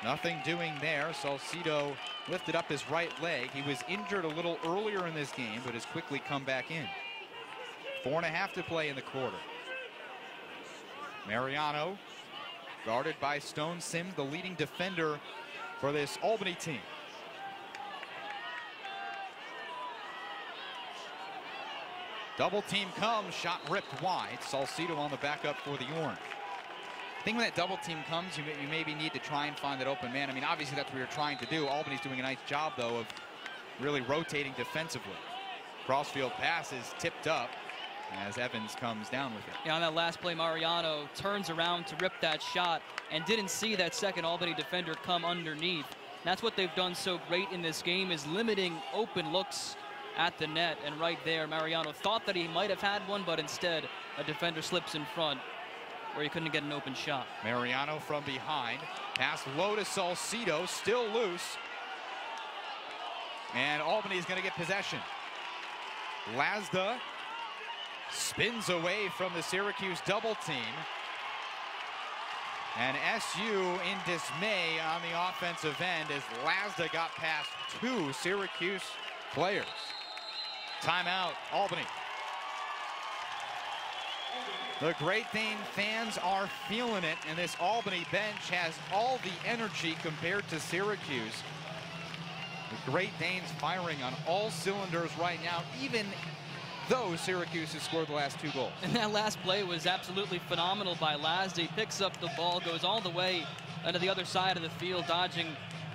Nothing doing there. Salcido lifted up his right leg. He was injured a little earlier in this game, but has quickly come back in. 4.5 to play in the quarter. Mariano, guarded by Stone Sims, the leading defender for this Albany team. Double team comes, shot ripped wide. Salcido on the backup for the Orange. I think when that double team comes, you maybe need to try and find that open man. I mean, obviously that's what you're trying to do. Albany's doing a nice job, though, of really rotating defensively. Crossfield pass is tipped up as Evans comes down with it. Yeah, on that last play, Mariano turns around to rip that shot and didn't see that second Albany defender come underneath. And that's what they've done so great in this game, is limiting open looks at the net. And right there, Mariano thought that he might have had one, but instead a defender slips in front where he couldn't get an open shot. Mariano from behind. Pass low to Salcido, still loose. And Albany's going to get possession. Lazda spins away from the Syracuse double team. And SU in dismay on the offensive end as Lazda got past 2 Syracuse players. Timeout, Albany. The Great Dane fans are feeling it, and this Albany bench has all the energy compared to Syracuse. The Great Danes firing on all cylinders right now, even though Syracuse has scored the last 2 goals. And that last play was absolutely phenomenal by Lazda. He picks up the ball, goes all the way onto the other side of the field, dodging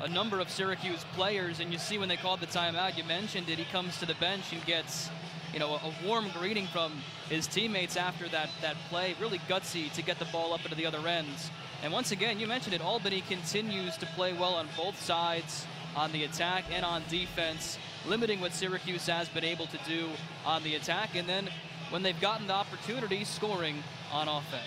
a number of Syracuse players. And you see when they called the timeout, you mentioned it, he comes to the bench and gets, you know, a warm greeting from his teammates after that play. Really gutsy to get the ball up into the other ends. And once again, you mentioned it, Albany continues to play well on both sides, on the attack and on defense, limiting what Syracuse has been able to do on the attack, and then when they've gotten the opportunity, scoring on offense.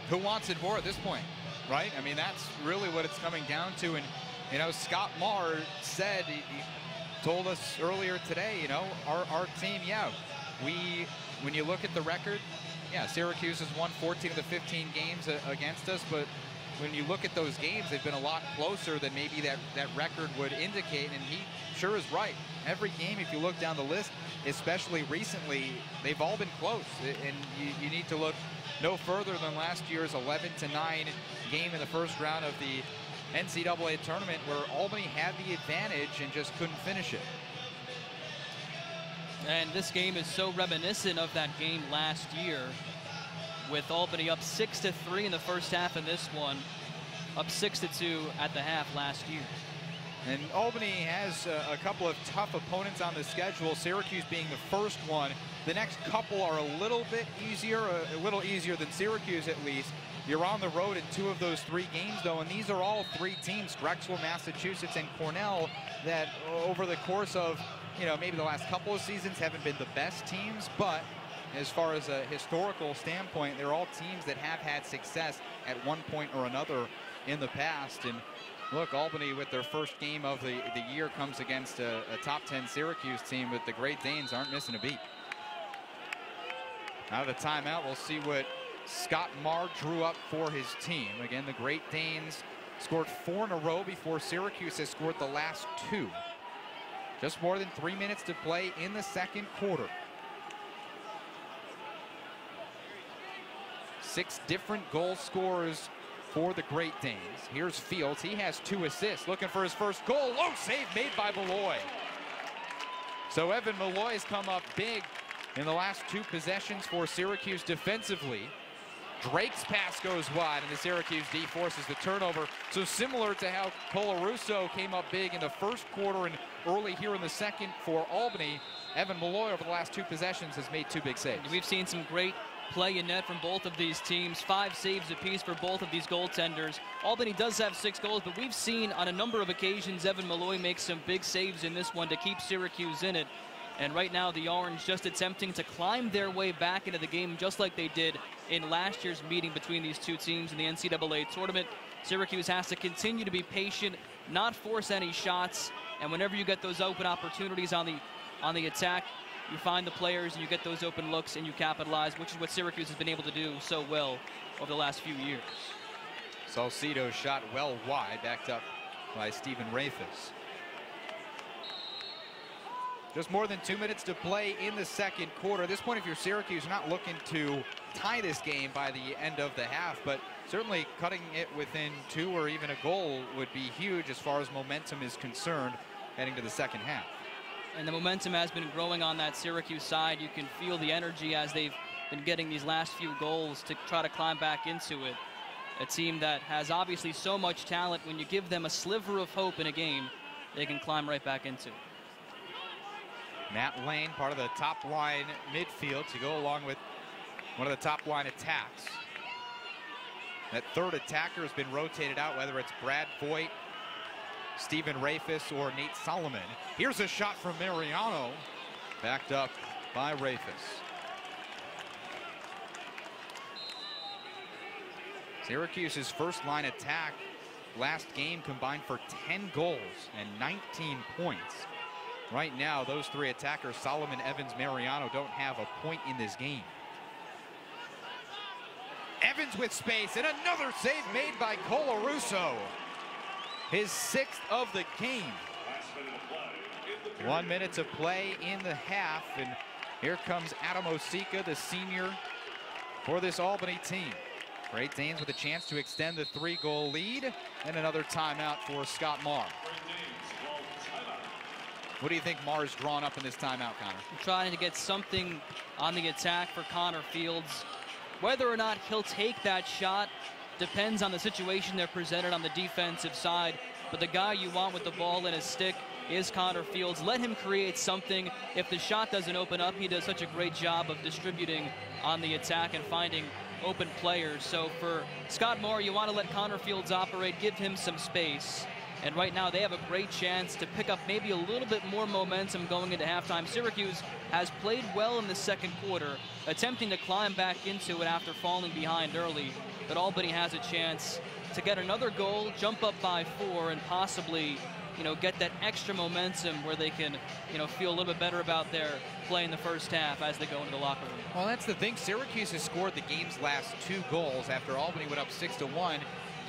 Who wants it more at this point, right? I mean, that's really what it's coming down to. And, you know, Scott Marr said, he told us earlier today, you know, our team, yeah, when you look at the record, yeah, Syracuse has won 14 of the 15 games against us, but when you look at those games, they've been a lot closer than maybe that record would indicate, and he sure is right. Every game, if you look down the list, especially recently, they've all been close, and you need to look no further than last year's 11-9 game in the first round of the NCAA tournament, where Albany had the advantage and just couldn't finish it. And this game is so reminiscent of that game last year, with Albany up 6-3 in the first half, and this one up 6-2 at the half last year. And Albany has a couple of tough opponents on the schedule, Syracuse being the first one. The next couple are a little bit easier, a little easier than Syracuse at least. You're on the road in 2 of those 3 games, though, and these are all 3 teams, Drexel, Massachusetts, and Cornell, that over the course of, you know, maybe the last couple of seasons haven't been the best teams, but as far as a historical standpoint, they're all teams that have had success at one point or another in the past. And look, Albany with their first game of the year comes against a top 10 Syracuse team, but the Great Danes aren't missing a beat. Out of the timeout, we'll see what Scott Marr drew up for his team. Again, the Great Danes scored 4 in a row before Syracuse has scored the last 2. Just more than 3 minutes to play in the second quarter. 6 different goal scorers for the Great Danes. Here's Fields. He has 2 assists. Looking for his first goal. Low save made by Malloy. So Evan Malloy has come up big in the last 2 possessions for Syracuse defensively. Drake's pass goes wide, and the Syracuse D forces the turnover. So similar to how Colarusso came up big in the first quarter and early here in the second for Albany, Evan Malloy over the last 2 possessions has made 2 big saves. We've seen some great play in net from both of these teams. 5 saves apiece for both of these goaltenders. Albany does have 6 goals, but we've seen on a number of occasions Evan Malloy make some big saves in this one to keep Syracuse in it. And right now the Orange just attempting to climb their way back into the game just like they did in last year's meeting between these 2 teams in the NCAA tournament. Syracuse has to continue to be patient, not force any shots, and whenever you get those open opportunities on the attack, you find the players and you get those open looks and you capitalize, which is what Syracuse has been able to do so well over the last few years. Salcido's shot well wide, backed up by Stephen Rafis. Just more than 2 minutes to play in the second quarter. At this point, if you're Syracuse, you're not looking to tie this game by the end of the half, but certainly cutting it within 2 or even a goal would be huge as far as momentum is concerned heading to the second half. And the momentum has been growing on that Syracuse side. You can feel the energy as they've been getting these last few goals to try to climb back into it. A team that has obviously so much talent. When you give them a sliver of hope in a game, they can climb right back into it. Matt Lane, part of the top line midfield to go along with one of the top line attacks. That third attacker has been rotated out, whether it's Brad Voigt, Stephen Rafis, or Nate Solomon. Here's a shot from Mariano, backed up by Rafis. Syracuse's first line attack last game combined for 10 goals and 19 points. Right now, those 3 attackers, Solomon, Evans, Mariano, don't have a point in this game. Evans with space, and another save made by Colarusso. His 6th of the game. 1 minute to play in the half, and here comes Adam Osika, the senior for this Albany team. Great Danes with a chance to extend the 3-goal lead, and another timeout for Scott Marr. What do you think Marr's drawn up in this timeout, Connor? Trying to get something on the attack for Connor Fields. Whether or not he'll take that shot depends on the situation they're presented on the defensive side. But the guy you want with the ball in his stick is Connor Fields. Let him create something. If the shot doesn't open up, he does such a great job of distributing on the attack and finding open players. So for Scott Marr, you want to let Connor Fields operate, give him some space. And right now they have a great chance to pick up maybe a little bit more momentum going into halftime. Syracuse has played well in the second quarter, attempting to climb back into it after falling behind early. But Albany has a chance to get another goal, jump up by 4, and possibly, get that extra momentum where they can, feel a little bit better about their play in the first half as they go into the locker room. Well, that's the thing. Syracuse has scored the game's last 2 goals after Albany went up 6-1.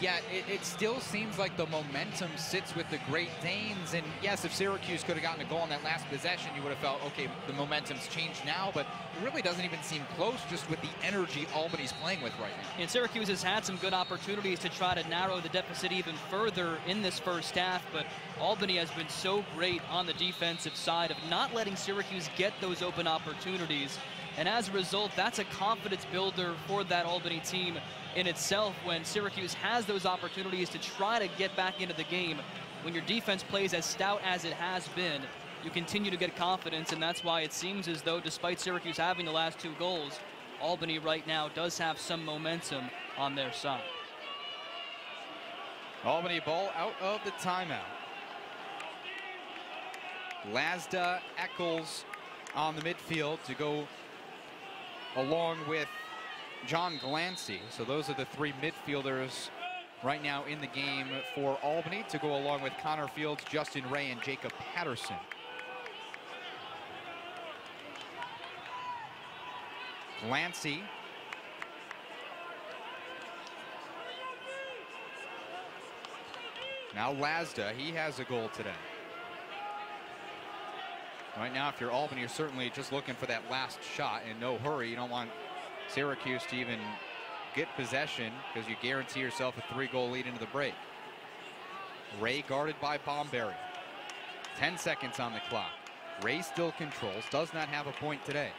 Yet it still seems like the momentum sits with the Great Danes. And yes, if Syracuse could have gotten a goal in that last possession, you would have felt, okay, the momentum's changed now. But it really doesn't even seem close just with the energy Albany's playing with right now. And Syracuse has had some good opportunities to try to narrow the deficit even further in this first half. But Albany has been so great on the defensive side of not letting Syracuse get those open opportunities. And as a result, that's a confidence builder for that Albany team in itself when Syracuse has those opportunities to try to get back into the game. When your defense plays as stout as it has been, you continue to get confidence, and that's why it seems as though despite Syracuse having the last 2 goals, Albany right now does have some momentum on their side. Albany ball out of the timeout. Lasda, Eccles on the midfield to go along with John Glancy. So those are the 3 midfielders right now in the game for Albany to go along with Conor Fields, Justin Ray, and Jacob Patterson. Lancey. Now Lazda, he has a goal today. Right now, if you're Albany, you're certainly just looking for that last shot in no hurry. You don't want Syracuse to even get possession because you guarantee yourself a 3-goal lead into the break. Ray guarded by Bomberry. 10 seconds on the clock. Ray still controls, does not have a point today.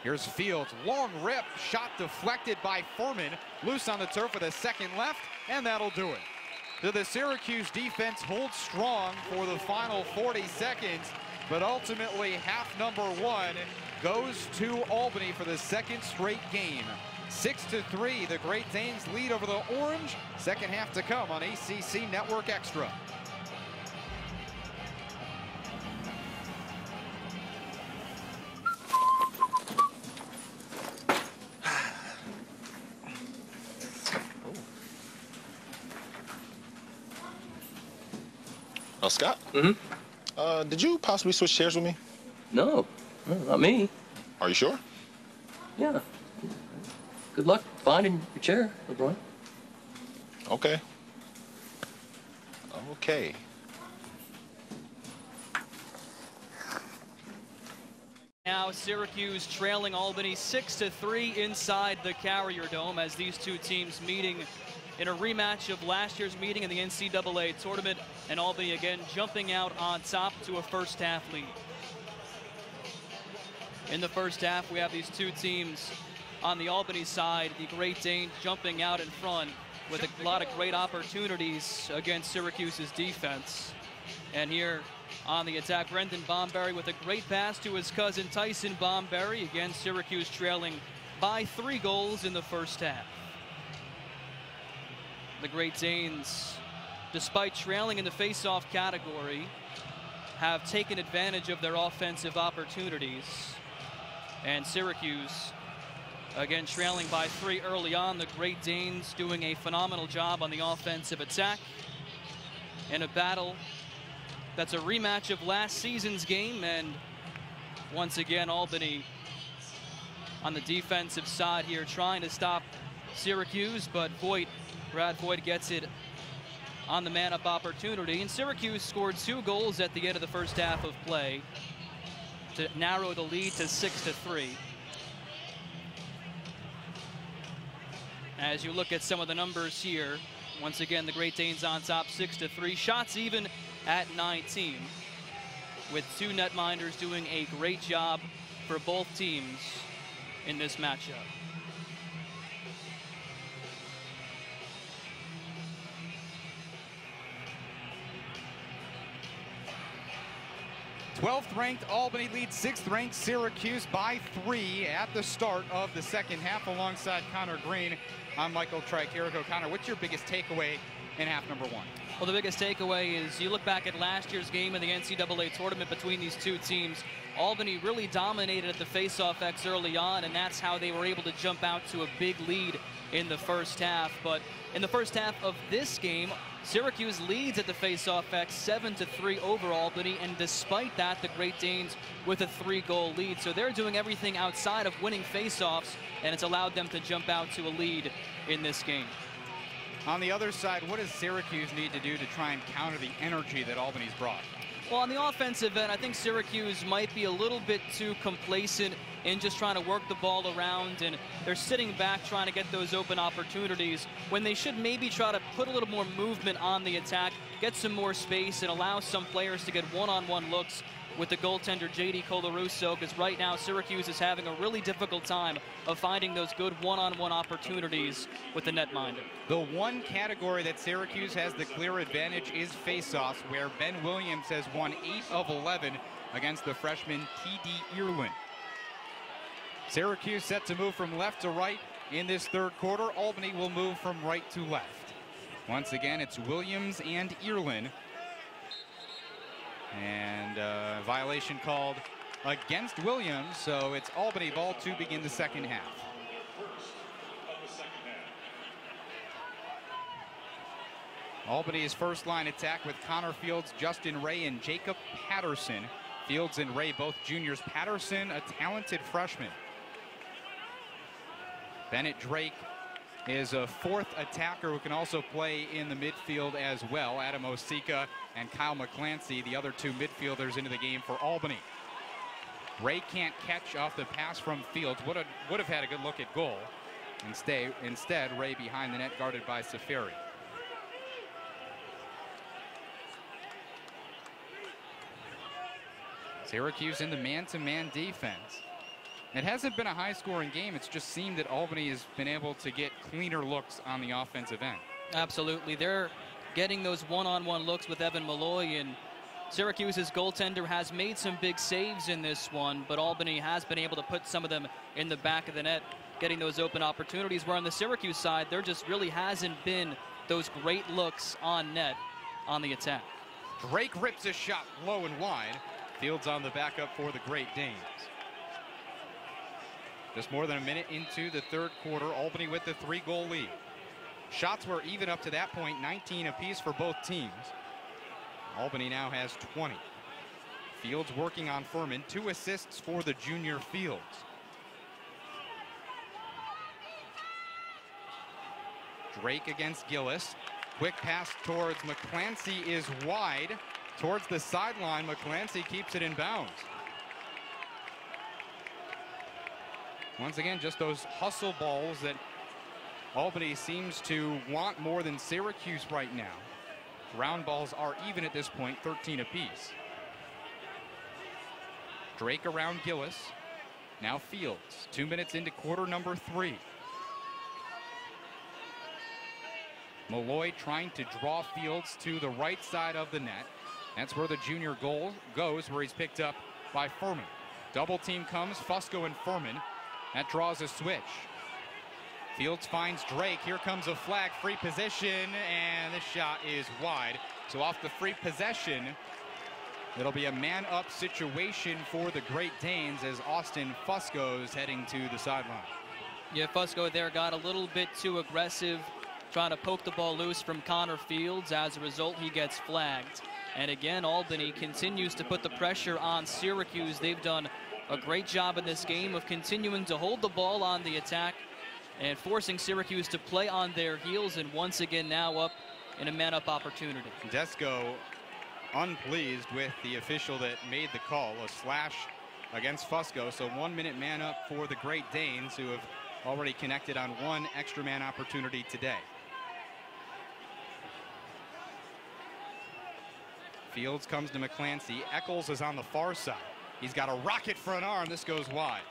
Here's Fields, long rip, shot deflected by Furman, loose on the turf with a second left, and that'll do it. So the Syracuse defense holds strong for the final 40 seconds, but ultimately half number 1 goes to Albany for the second straight game. 6-3, the Great Danes lead over the Orange. Second half to come on ACC Network Extra. Scott? Did you possibly switch chairs with me? No, not me. Are you sure? Yeah. Good luck finding your chair, LeBron. Okay. Okay. Now Syracuse trailing Albany 6-3 inside the Carrier Dome as these two teams meeting in a rematch of last year's meeting in the NCAA tournament, and Albany again jumping out on top to a first half lead. In the first half, we have these two teams on the Albany side, the Great Danes jumping out in front with a lot of great opportunities against Syracuse's defense. And here on the attack, Brendan Bomberry with a great pass to his cousin Tyson Bomberry. Again, Syracuse trailing by 3 goals in the first half. The Great Danes, despite trailing in the face-off category, have taken advantage of their offensive opportunities. And Syracuse, again, trailing by 3 early on. The Great Danes doing a phenomenal job on the offensive attack in a battle that's a rematch of last season's game. And once again, Albany on the defensive side here trying to stop Syracuse, but Brad Voigt gets it on the man-up opportunity. And Syracuse scored 2 goals at the end of the first half of play to narrow the lead to 6-3. As you look at some of the numbers here, once again, the Great Danes on top 6-3. Shots even at 19, with 2 netminders doing a great job for both teams in this matchup. 12th ranked Albany leads 6th ranked Syracuse by 3 at the start of the second half. Alongside Conor Green, I'm Michael Tricarico. Conor, what's your biggest takeaway in half number 1? Well, the biggest takeaway is you look back at last year's game in the NCAA tournament between these two teams. Albany really dominated at the face-off X early on, and that's how they were able to jump out to a big lead in the first half. But in the first half of this game, Syracuse leads at the face-off X 7-3 over Albany, and despite that, the Great Danes with a 3-goal lead. So they're doing everything outside of winning face-offs, and it's allowed them to jump out to a lead in this game. On the other side, what does Syracuse need to do to try and counter the energy that Albany's brought? Well, on the offensive end, I think Syracuse might be a little bit too complacent in just trying to work the ball around, and they're sitting back trying to get those open opportunities when they should maybe try to put a little more movement on the attack, get some more space, and allow some players to get one-on-one looks with the goaltender J.D. Colarusso, because right now Syracuse is having a really difficult time of finding those good one-on-one opportunities with the netminder. The one category that Syracuse has the clear advantage is face-offs, where Ben Williams has won 8 of 11 against the freshman T.D. Earlin. Syracuse set to move from left to right in this third quarter. Albany will move from right to left. Once again, it's Williams and Earlin. And violation called against Williams, so it's Albany ball to begin the second half. Albany's first line attack with Conor Fields, Justin Ray, and Jacob Patterson. Fields and Ray, both juniors. Patterson, a talented freshman. Bennett Drake is a fourth attacker who can also play in the midfield as well. Adam Osika and Kyle McClancy, the other two midfielders into the game for Albany. Ray can't catch off the pass from Fields. Would have had a good look at goal. Instead, Ray behind the net, guarded by Safari. Syracuse in the man-to-man defense. It hasn't been a high-scoring game. It's just seemed that Albany has been able to get cleaner looks on the offensive end. Absolutely. They're getting those one-on-one looks with Evan Malloy, and Syracuse's goaltender has made some big saves in this one, but Albany has been able to put some of them in the back of the net, getting those open opportunities, where on the Syracuse side, there just really hasn't been those great looks on net on the attack. Drake rips a shot low and wide. Fields on the backup for the Great Danes. Just more than a minute into the third quarter, Albany with the 3-goal lead. Shots were even up to that point, 19 apiece for both teams. Albany now has 20. Fields working on Furman, 2 assists for the junior Fields. Drake against Gillis. Quick pass towards McClancy is wide. Towards the sideline, McClancy keeps it in bounds. Once again, just those hustle balls that Albany seems to want more than Syracuse right now. Ground balls are even at this point, 13 apiece. Drake around Gillis. Now Fields, 2 minutes into quarter number 3. Malloy trying to draw Fields to the right side of the net. That's where the junior goal goes, where he's picked up by Furman. Double team comes, Fusco and Furman. That draws a switch. Fields finds Drake. Here comes a flag, free possession, and this shot is wide. So off the free possession, it'll be a man-up situation for the Great Danes as Austin Fusco is heading to the sideline. Yeah, Fusco there got a little bit too aggressive, trying to poke the ball loose from Conor Fields. As a result, he gets flagged. And again, Albany continues to put the pressure on Syracuse. They've done a great job in this game of continuing to hold the ball on the attack and forcing Syracuse to play on their heels, and once again now up in a man-up opportunity. Desco unpleased with the official that made the call, a slash against Fusco. So 1 minute man up for the Great Danes, who have already connected on 1 extra man opportunity today. Fields comes to McClancy. Eccles is on the far side. He's got a rocket front arm. This goes wide.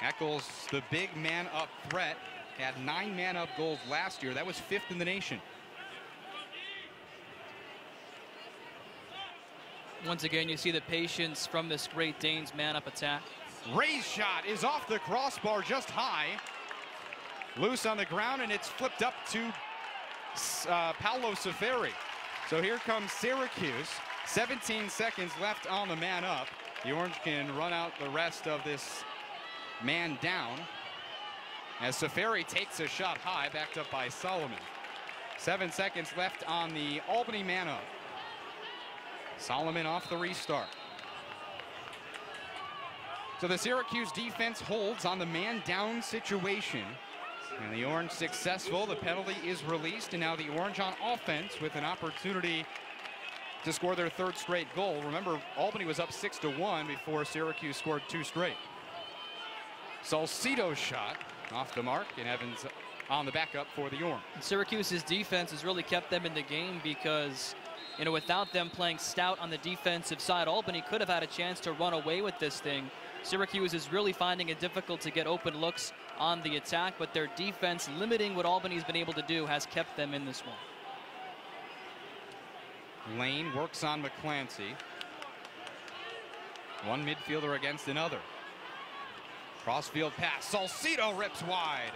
Eccles, the big man-up threat, had 9 man-up goals last year. That was 5th in the nation. Once again, you see the patience from this Great Danes man-up attack. Ray's shot is off the crossbar just high. Loose on the ground, and it's flipped up to Paolo Safari. So here comes Syracuse. 17 seconds left on the man up. The Orange can run out the rest of this man down as Safari takes a shot high, backed up by Solomon. 7 seconds left on the Albany man up. Solomon off the restart. So the Syracuse defense holds on the man down situation. And the Orange successful. The penalty is released, and now the Orange on offense with an opportunity to score their 3rd straight goal. Remember, Albany was up 6-1 before Syracuse scored 2 straight. Salcido's shot off the mark, and Evans on the backup for the Orange. Syracuse's defense has really kept them in the game because, you know, without them playing stout on the defensive side, Albany could have had a chance to run away with this thing. Syracuse is really finding it difficult to get open looks on the attack, but their defense, limiting what Albany's been able to do, has kept them in this one. Lane works on McClancy. One midfielder against another. Crossfield pass. Salcido rips wide.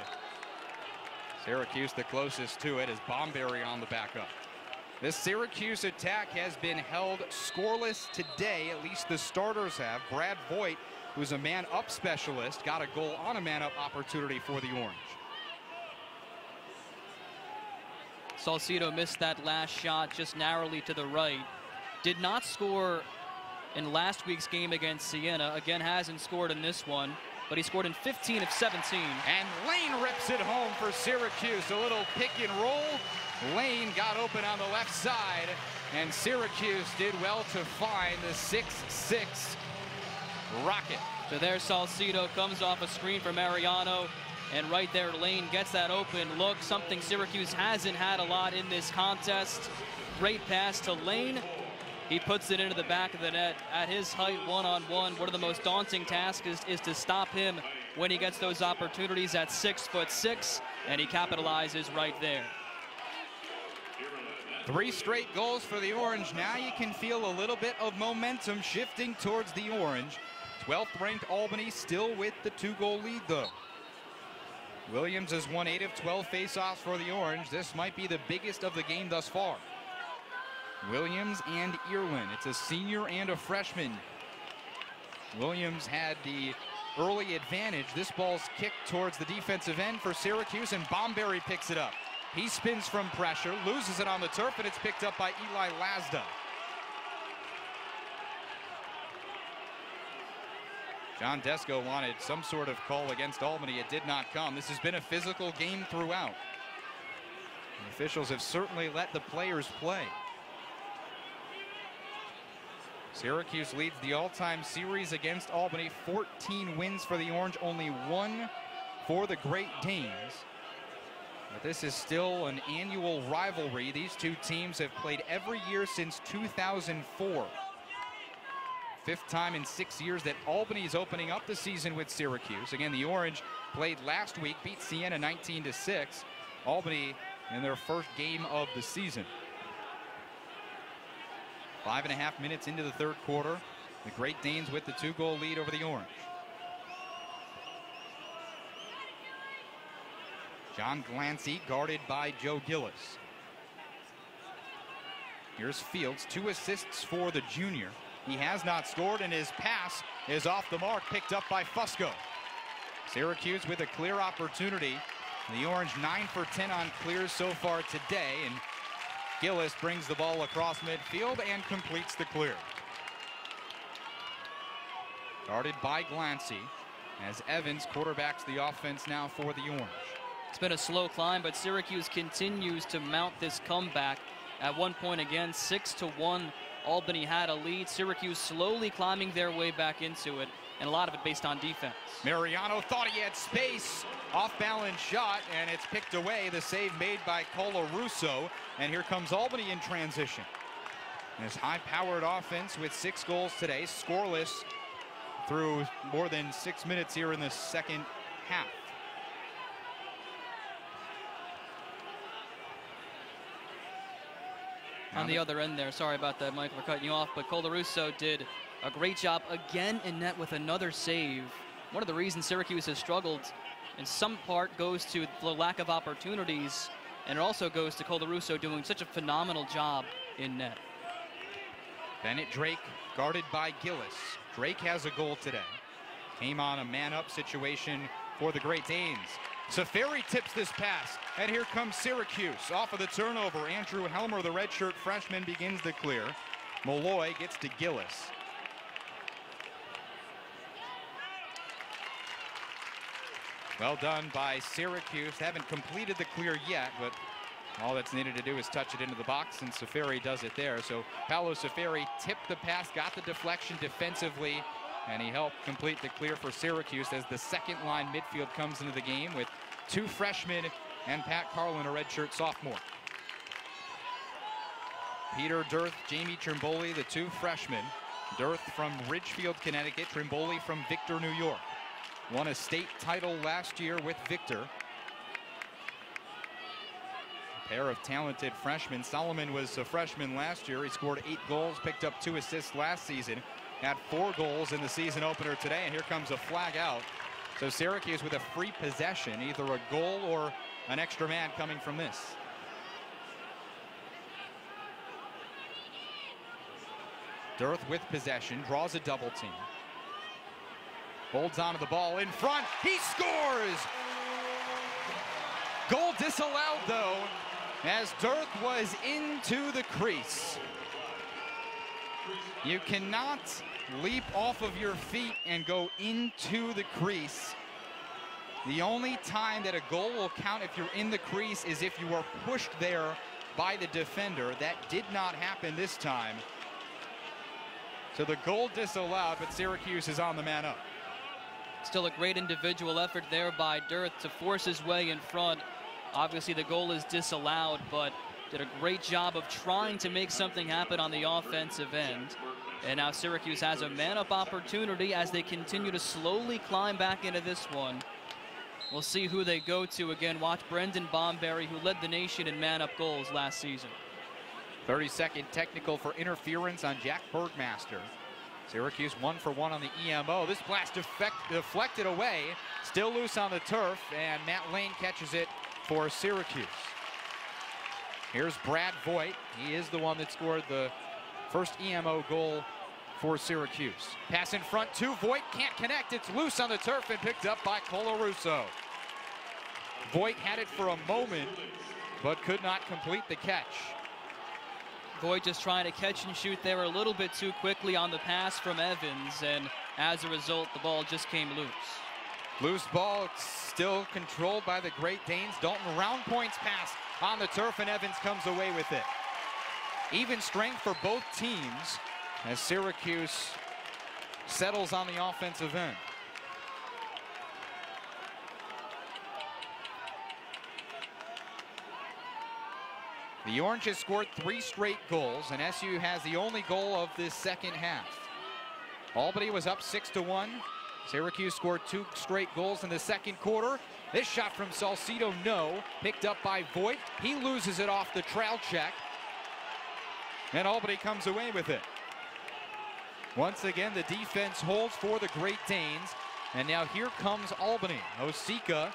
Syracuse the closest to it is Bomberry on the backup. This Syracuse attack has been held scoreless today. At least the starters have. Brad Voigt, who's a man-up specialist, got a goal on a man-up opportunity for the Orange. Salcido missed that last shot just narrowly to the right. Did not score in last week's game against Siena. Again, hasn't scored in this one, but he scored in 15 of 17. And Lane rips it home for Syracuse. A little pick and roll. Lane got open on the left side, and Syracuse did well to find the 6-6 rocket. So there Salcido comes off a screen for Mariano, and right there Lane gets that open look, something Syracuse hasn't had a lot in this contest. Great pass to Lane. He puts it into the back of the net at his height, one-on-one. One of the most daunting tasks is to stop him when he gets those opportunities at 6'6", and he capitalizes right there. 3 straight goals for the Orange. Now you can feel a little bit of momentum shifting towards the Orange. 12th ranked Albany still with the 2-goal lead though. Williams has won 8 of 12 faceoffs for the Orange. This might be the biggest of the game thus far. Williams and Earlin. It's a senior and a freshman. Williams had the early advantage. This ball's kicked towards the defensive end for Syracuse, and Bomberry picks it up. He spins from pressure, loses it on the turf, and it's picked up by Eli Lasda. John Desko wanted some sort of call against Albany. It did not come. This has been a physical game throughout. The officials have certainly let the players play. Syracuse leads the all-time series against Albany. 14 wins for the Orange, only 1 for the Great Danes. But this is still an annual rivalry. These two teams have played every year since 2004. 5th time in 6 years that Albany is opening up the season with Syracuse. Again, the Orange played last week, beat Siena 19-6. Albany in their first game of the season. 5.5 minutes into the 3rd quarter. The Great Danes with the 2-goal lead over the Orange. John Glancy guarded by Joe Gillis. Here's Fields, 2 assists for the junior. He has not scored, and his pass is off the mark, picked up by Fusco. Syracuse with a clear opportunity. The Orange 9 for 10 on clears so far today, and Gillis brings the ball across midfield and completes the clear. Guarded by Glancy as Evans quarterbacks the offense now for the Orange. It's been a slow climb, but Syracuse continues to mount this comeback. At one point again, 6-1, Albany had a lead. Syracuse slowly climbing their way back into it, and a lot of it based on defense. Mariano thought he had space. Off-balance shot, and it's picked away. The save made by Colarusso, and here comes Albany in transition. This high-powered offense with 6 goals today, scoreless through more than 6 minutes here in the second half. On the other end there, sorry about that, Michael, for cutting you off, but Colarusso did a great job again in net with another save. One of the reasons Syracuse has struggled in some part goes to the lack of opportunities, and it also goes to Colarusso doing such a phenomenal job in net. Bennett Drake guarded by Gillis. Drake has a goal today. Came on a man-up situation for the Great Danes. Safari tips this pass, and here comes Syracuse. Off of the turnover, Andrew Helmer, the redshirt freshman, begins the clear. Molloy gets to Gillis. Well done by Syracuse. Haven't completed the clear yet, but all that's needed to do is touch it into the box, and Safari does it there. So Paolo Safari tipped the pass, got the deflection defensively, and he helped complete the clear for Syracuse as the second line midfield comes into the game with 2 freshmen and Pat Carlin, a redshirt sophomore. Peter Dirth, Jamie Trimboli, the 2 freshmen. Dirth from Ridgefield, Connecticut, Trimboli from Victor, New York. Won a state title last year with Victor. A pair of talented freshmen. Solomon was a freshman last year. He scored 8 goals, picked up 2 assists last season. Had 4 goals in the season opener today, and here comes a flag out. So Syracuse with a free possession, either a goal or an extra man coming from this. Dirth with possession, draws a double team. Holds onto the ball in front, he scores! Goal disallowed though, as Dearth was into the crease. You cannot leap off of your feet and go into the crease. The only time that a goal will count if you're in the crease is if you are pushed there by the defender. That did not happen this time. So the goal disallowed, but Syracuse is on the man up. Still a great individual effort there by Dearth to force his way in front. Obviously the goal is disallowed, but did a great job of trying to make something happen on the offensive end. And now Syracuse has a man-up opportunity as they continue to slowly climb back into this one. We'll see who they go to again. Watch Brendan Bomberry, who led the nation in man-up goals last season. 30-second technical for interference on Jack Bergmaster. Syracuse 1 for 1 on the EMO. This blast deflected away, still loose on the turf, and Matt Lane catches it for Syracuse. Here's Brad Voigt. He is the one that scored the first EMO goal for Syracuse. Pass in front to Voigt, can't connect. It's loose on the turf and picked up by Colarusso. Voigt had it for a moment, but could not complete the catch. Voigt just trying to catch and shoot there a little bit too quickly on the pass from Evans, and as a result, the ball just came loose. Loose ball, still controlled by the Great Danes. Dalton round points pass on the turf, and Evans comes away with it. Even strength for both teams as Syracuse settles on the offensive end. The Orange has scored 3 straight goals, and SU has the only goal of this second half. Albany was up 6-1. Syracuse scored 2 straight goals in the second quarter. This shot from Salcido, no. Picked up by Voigt. He loses it off the trail check. And Albany comes away with it. Once again, the defense holds for the Great Danes. And now here comes Albany. Osika,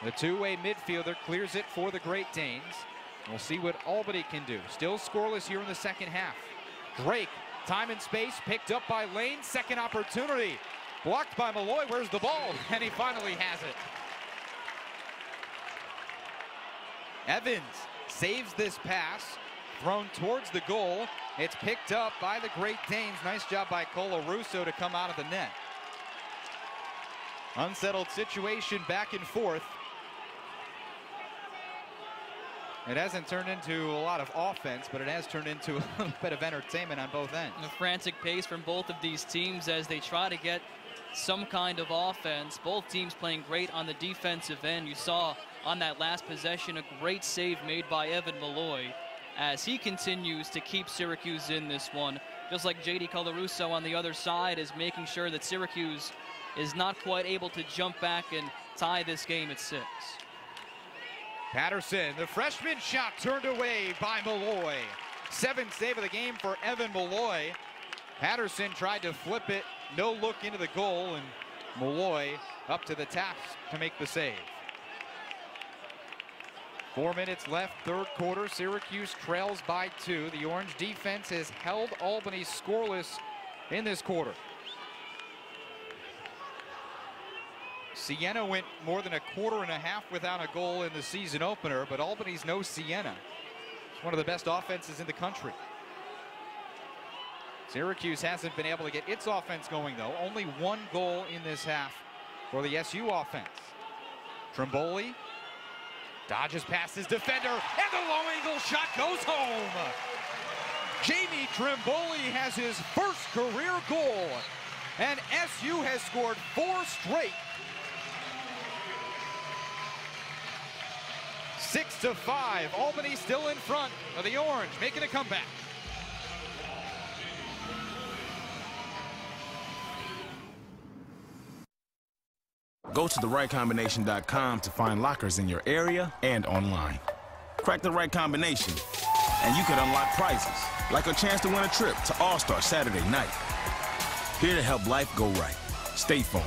the two-way midfielder, clears it for the Great Danes. We'll see what Albany can do. Still scoreless here in the second half. Drake, time and space, picked up by Lane. Second opportunity. Blocked by Malloy. Where's the ball? And he finally has it. Evans saves this pass. Thrown towards the goal. It's picked up by the Great Danes. Nice job by Colarusso to come out of the net. Unsettled situation back and forth. It hasn't turned into a lot of offense, but it has turned into a little bit of entertainment on both ends. A frantic pace from both of these teams as they try to get some kind of offense. Both teams playing great on the defensive end. You saw on that last possession a great save made by Evan Malloy as he continues to keep Syracuse in this one. Just like J.D. Colarusso on the other side is making sure that Syracuse is not quite able to jump back and tie this game at 6. Patterson, the freshman shot turned away by Malloy. 7th save of the game for Evan Malloy. Patterson tried to flip it, no look into the goal, and Malloy up to the task to make the save. 4 minutes left, third quarter. Syracuse trails by 2. The Orange defense has held Albany scoreless in this quarter. Siena went more than a quarter and a half without a goal in the season opener, but Albany's no Siena. It's one of the best offenses in the country. Syracuse hasn't been able to get its offense going, though. Only 1 goal in this half for the SU offense. Trimboli dodges past his defender, and the low angle shot goes home. Jamie Trimboli has his first career goal, and SU has scored 4 straight. 6-5. Albany still in front of the Orange, making a comeback. Go to therightcombination.com to find lockers in your area and online. Crack the right combination, and you could unlock prizes, like a chance to win a trip to All-Star Saturday night. Here to help life go right. State Farm.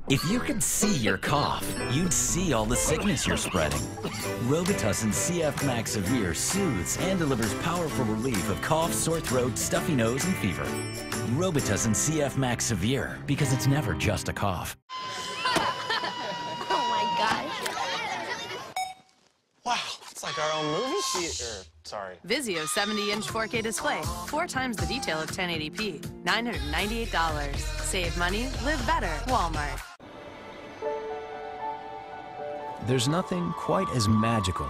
If you could see your cough, you'd see all the sickness you're spreading. Robitussin CF Max Severe soothes and delivers powerful relief of cough, sore throat, stuffy nose, and fever. Robitussin CF Max Severe, because it's never just a cough. Oh my gosh. Wow. Like our own movie theater. Sorry. Vizio 70-inch 4K display, 4 times the detail of 1080p, $998. Save money, live better, Walmart. There's nothing quite as magical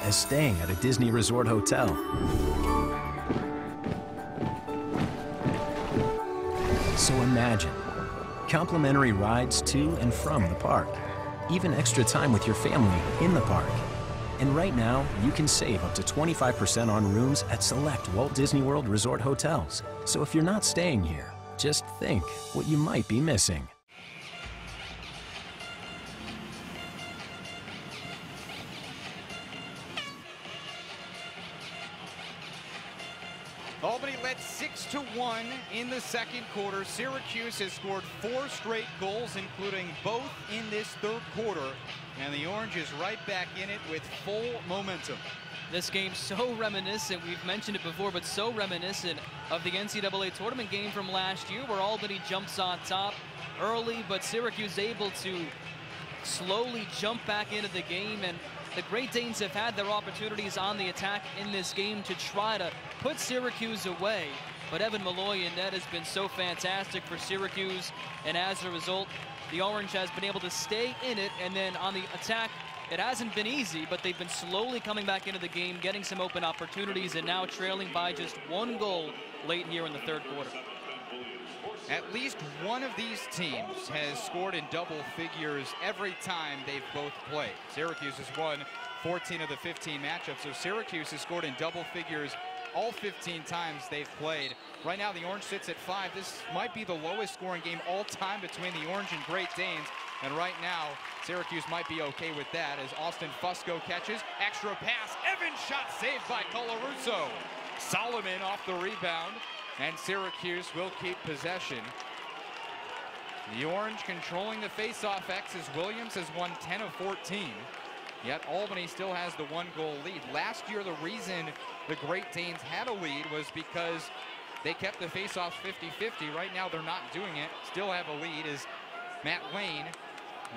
as staying at a Disney Resort hotel. So imagine complimentary rides to and from the park, even extra time with your family in the park. And right now, you can save up to 25% on rooms at select Walt Disney World Resort hotels. So if you're not staying here, just think what you might be missing. Albany led 6-1 in the second quarter. Syracuse has scored 4 straight goals, including both in this third quarter. And the Orange is right back in it with full momentum. This game so reminiscent, we've mentioned it before, but so reminiscent of the NCAA tournament game from last year where Albany jumps on top early, but Syracuse able to slowly jump back into the game. And the Great Danes have had their opportunities on the attack in this game to try to put Syracuse away. But Evan Malloy in net has been so fantastic for Syracuse, and as a result, the Orange has been able to stay in it. And then on the attack, it hasn't been easy, but they've been slowly coming back into the game, getting some open opportunities, and now trailing by just 1 goal late here in the third quarter. At least one of these teams has scored in double figures every time they've both played. Syracuse has won 14 of the 15 matchups, so Syracuse has scored in double figures all 15 times they've played. Right now, the Orange sits at 5. This might be the lowest scoring game all time between the Orange and Great Danes. And right now, Syracuse might be okay with that as Austin Fusco catches. Extra pass. Evans shot saved by Colarusso. Solomon off the rebound. And Syracuse will keep possession. The Orange controlling the face-off X as Williams has won 10 of 14. Yet Albany still has the 1-goal lead. Last year, the reason the Great Danes had a lead was because they kept the face-offs 50-50. Right now, they're not doing it. Still have a lead as Matt Lane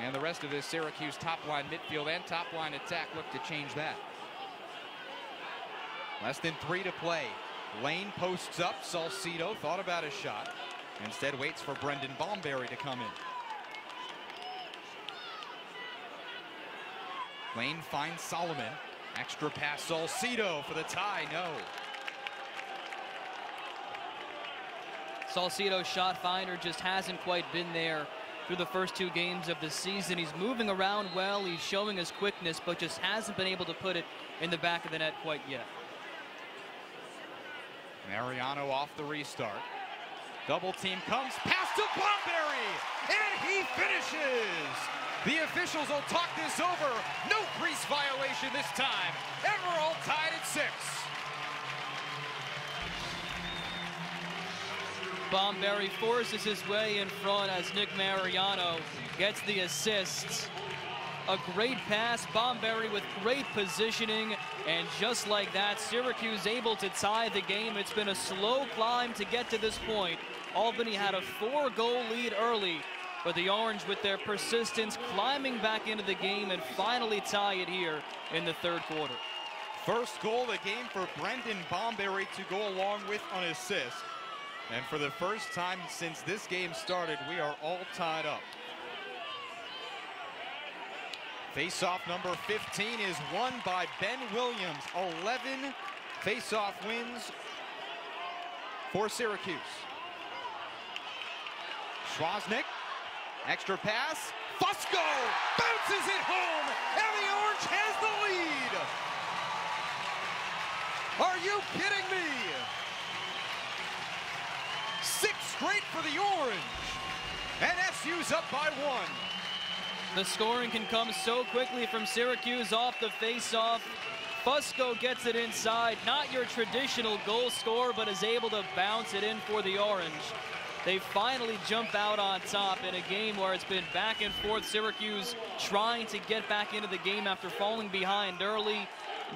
and the rest of this Syracuse top-line midfield and top-line attack look to change that. Less than 3 to play. Lane posts up. Salcido thought about a shot. Instead waits for Brendan Bomberry to come in. Lane finds Solomon. Extra pass. Salcido for the tie. No. Salcido's shot finder just hasn't quite been there through the first 2 games of the season. He's moving around well. He's showing his quickness, but just hasn't been able to put it in the back of the net quite yet. Mariano off the restart. Double team comes. Pass to Bomberry. And he finishes. The officials will talk this over. No crease violation this time. And we're all tied at 6. Bomberry forces his way in front as Nick Mariano gets the assist. A great pass, Bomberry with great positioning, and just like that, Syracuse able to tie the game. It's been a slow climb to get to this point. Albany had a 4-goal lead early, but the Orange, with their persistence, climbing back into the game and finally tie it here in the third quarter. First goal of the game for Brendan Bomberry to go along with an assist. And for the first time since this game started, we are all tied up. Face-off number 15 is won by Ben Williams. 11 face-off wins for Syracuse. Schwaznick, extra pass. Fusco bounces it home, and the Orange has the lead. Are you kidding me? 6 straight for the Orange, and SU's up by 1. The scoring can come so quickly from Syracuse off the face-off. Fusco gets it inside. Not your traditional goal scorer, but is able to bounce it in for the Orange. They finally jump out on top in a game where it's been back and forth. Syracuse trying to get back into the game after falling behind early,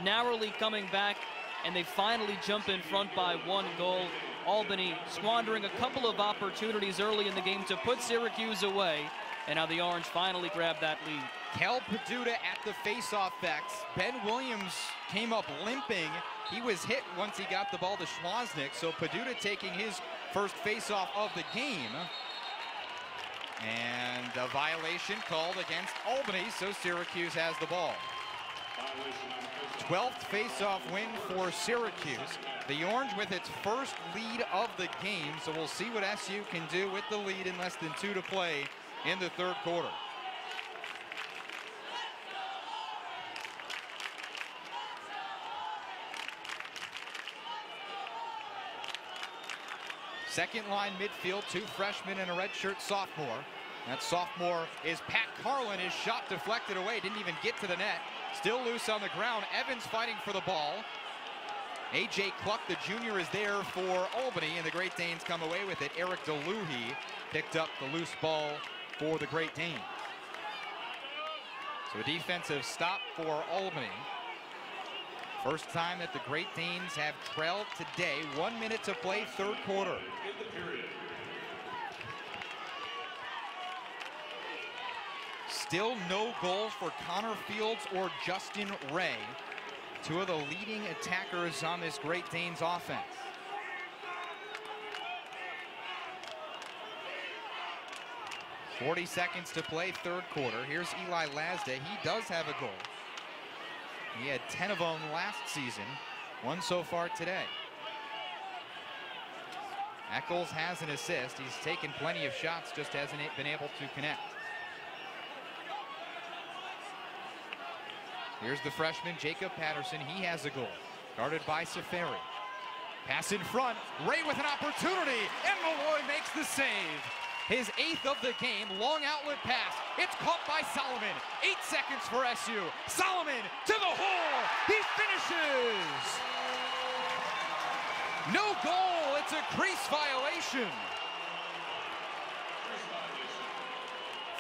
narrowly coming back, and they finally jump in front by 1 goal. Albany squandering a couple of opportunities early in the game to put Syracuse away, and now the Orange finally grabbed that lead. Cal Paduta at the face-off backs. Ben Williams came up limping. He was hit once he got the ball to Schwaznick, so Paduta taking his first face-off of the game. And a violation called against Albany, so Syracuse has the ball. 12th face-off win for Syracuse. The Orange with its first lead of the game, so we'll see what SU can do with the lead in less than 2 to play in the third quarter. Second line midfield, 2 freshmen and a redshirt sophomore. That sophomore is Pat Carlin. His shot deflected away, didn't even get to the net. Still loose on the ground. Evans fighting for the ball. A.J. Cluck, the junior, is there for Albany, and the Great Danes come away with it. Eric DeLuhy picked up the loose ball for the Great Danes. So a defensive stop for Albany. First time that the Great Danes have trailed today. 1 minute to play, third quarter. Still no goals for Conor Fields or Justin Ray, 2 of the leading attackers on this Great Danes offense. .40 seconds to play, third quarter. Here's Eli Lasda. He does have a goal. He had 10 of them last season, 1 so far today. Eccles has an assist. He's taken plenty of shots, just hasn't been able to connect. Here's the freshman, Jacob Patterson. He has a goal. Guarded by Safari. Pass in front. Ray with an opportunity, and Malloy makes the save. His 8th of the game, long outlet pass. It's caught by Solomon. 8 seconds for SU. Solomon to the hole. He finishes. No goal. It's a crease violation.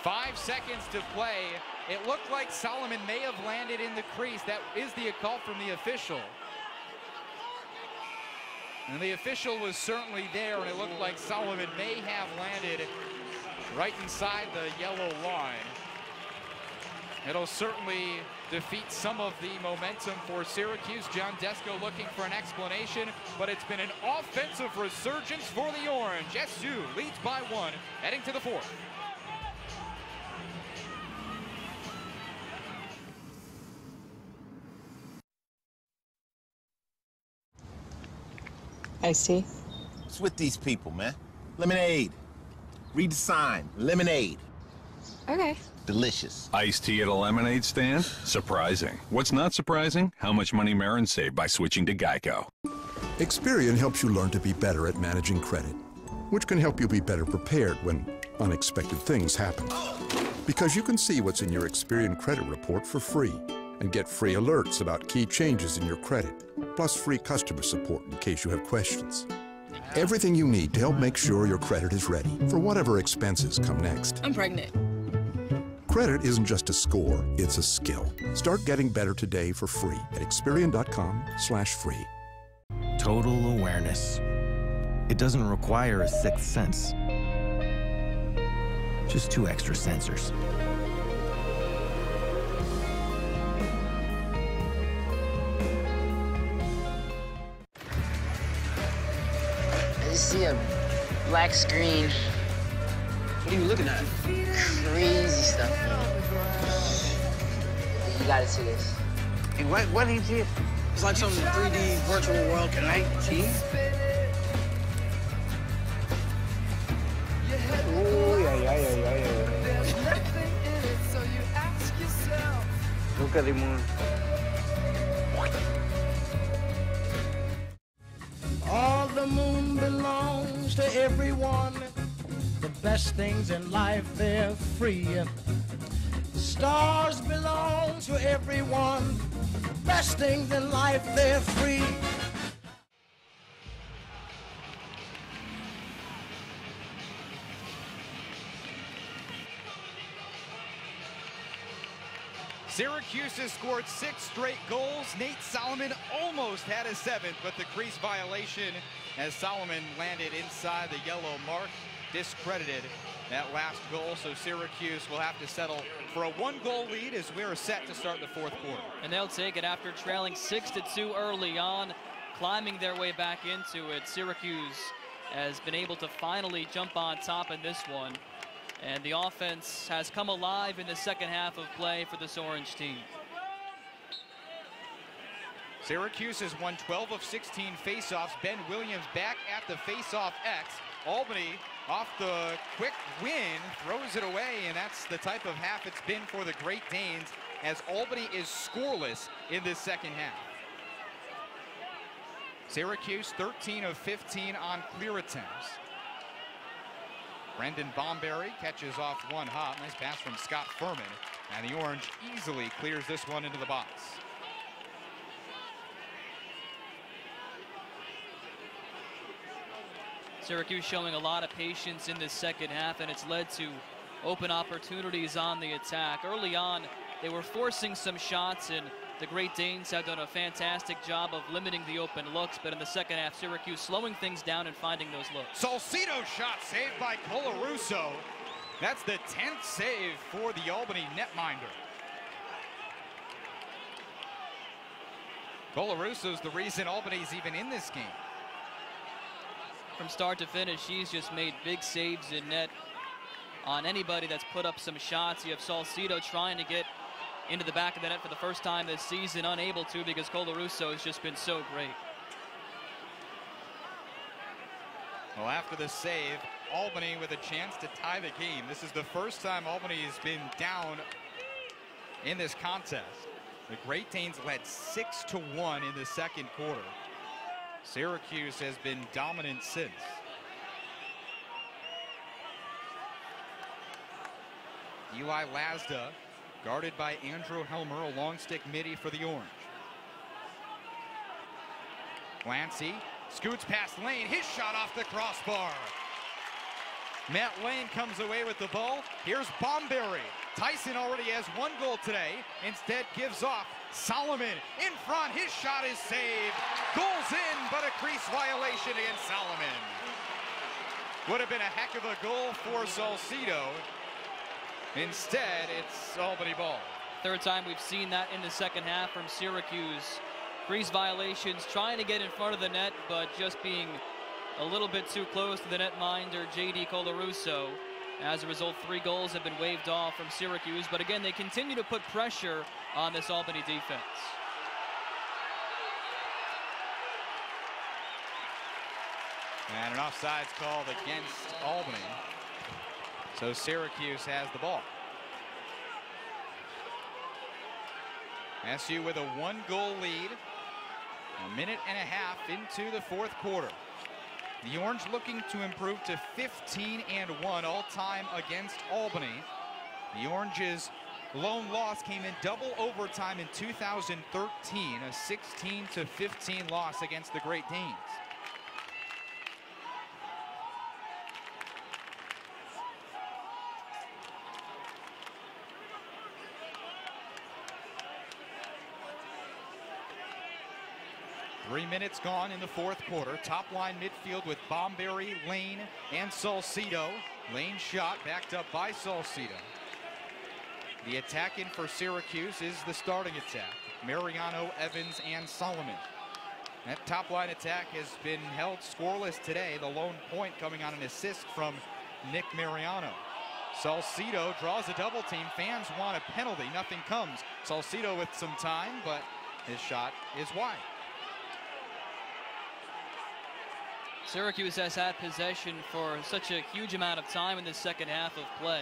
5 seconds to play. It looked like Solomon may have landed in the crease. That is the call from the official. And the official was certainly there, and it looked like Solomon may have landed right inside the yellow line. It'll certainly defeat some of the momentum for Syracuse. John Desko looking for an explanation, but it's been an offensive resurgence for the Orange. SU leads by 1, heading to the 4th. Iced tea? What's with these people, man? Lemonade. Read the sign. Lemonade. Okay. Delicious. Iced tea at a lemonade stand? Surprising. What's not surprising? How much money Marin saved by switching to Geico. Experian helps you learn to be better at managing credit, which can help you be better prepared when unexpected things happen. Because you can see what's in your Experian credit report for free and get free alerts about key changes in your credit, plus free customer support in case you have questions. Everything you need to help make sure your credit is ready for whatever expenses come next. I'm pregnant. Credit isn't just a score, it's a skill. Start getting better today for free at Experian.com/free. Total awareness. It doesn't require a sixth sense. Just 2 extra sensors. I see a black screen. What are you looking at? Crazy stuff, man. You gotta see this. Hey, what is it? It's like some 3D virtual world. Can I see? Oh, yeah. Look at the moon. All the moon belongs to everyone. The best things in life, they're free. The stars belong to everyone. The best things in life, they're free. Syracuse has scored 6 straight goals. Nate Solomon almost had a 7th, but the crease violation as Solomon landed inside the yellow mark discredited that last goal. So Syracuse will have to settle for a 1-goal lead as we're set to start the 4th quarter. And they'll take it after trailing 6-2 early on, climbing their way back into it. Syracuse has been able to finally jump on top in this one. And the offense has come alive in the second half of play for this Orange team. Syracuse has won 12 of 16 faceoffs. Ben Williams back at the faceoff X. Albany off the quick win throws it away, and that's the type of half it's been for the Great Danes as Albany is scoreless in this second half. Syracuse 13 of 15 on clear attempts. Brendan Bomberry catches off one hop. Nice pass from Scott Furman. And the Orange easily clears this one into the box. Syracuse showing a lot of patience in this second half, and it's led to open opportunities on the attack. Early on, they were forcing some shots, and the Great Danes have done a fantastic job of limiting the open looks, but in the second half, Syracuse slowing things down and finding those looks. Salcido shot saved by Colarusso. That's the 10th save for the Albany netminder. Colarusso's the reason Albany's even in this game. From start to finish, he's just made big saves in net on anybody that's put up some shots. You have Salcido trying to get into the back of the net for the first time this season, unable to because Colarusso has just been so great. Well, after the save, Albany with a chance to tie the game. This is the first time Albany has been down in this contest. The Great Danes led 6-1 in the second quarter. Syracuse has been dominant since. Eli Lasda guarded by Andrew Helmer, a long stick midi for the Orange. Clancy scoots past Lane, his shot off the crossbar. Matt Lane comes away with the ball. Here's Bomberry. Tyson already has 1 goal today. Instead gives off. Solomon in front, his shot is saved. Goal's in, but a crease violation against Solomon. Would have been a heck of a goal for Salcido. Instead, it's Albany ball. Third time we've seen that in the second half from Syracuse. Crease violations, trying to get in front of the net, but just being a little bit too close to the netminder, J.D. Colarusso. As a result, 3 goals have been waved off from Syracuse, but again, they continue to put pressure on this Albany defense. And an offsides called against Albany. So Syracuse has the ball. SU with a 1-goal lead. A minute and a half into the 4th quarter. The Orange looking to improve to 15-1 all-time against Albany. The Orange's lone loss came in double overtime in 2013, a 16-15 loss against the Great Danes. Three minutes gone in the 4th quarter. Top line midfield with Bomberry, Lane, and Salcido. Lane shot backed up by Salcido. The attack in for Syracuse is the starting attack. Mariano, Evans, and Solomon. That top line attack has been held scoreless today. The lone point coming on an assist from Nick Mariano. Salcido draws a double team. Fans want a penalty. Nothing comes. Salcido with some time, but his shot is wide. Syracuse has had possession for such a huge amount of time in the second half of play.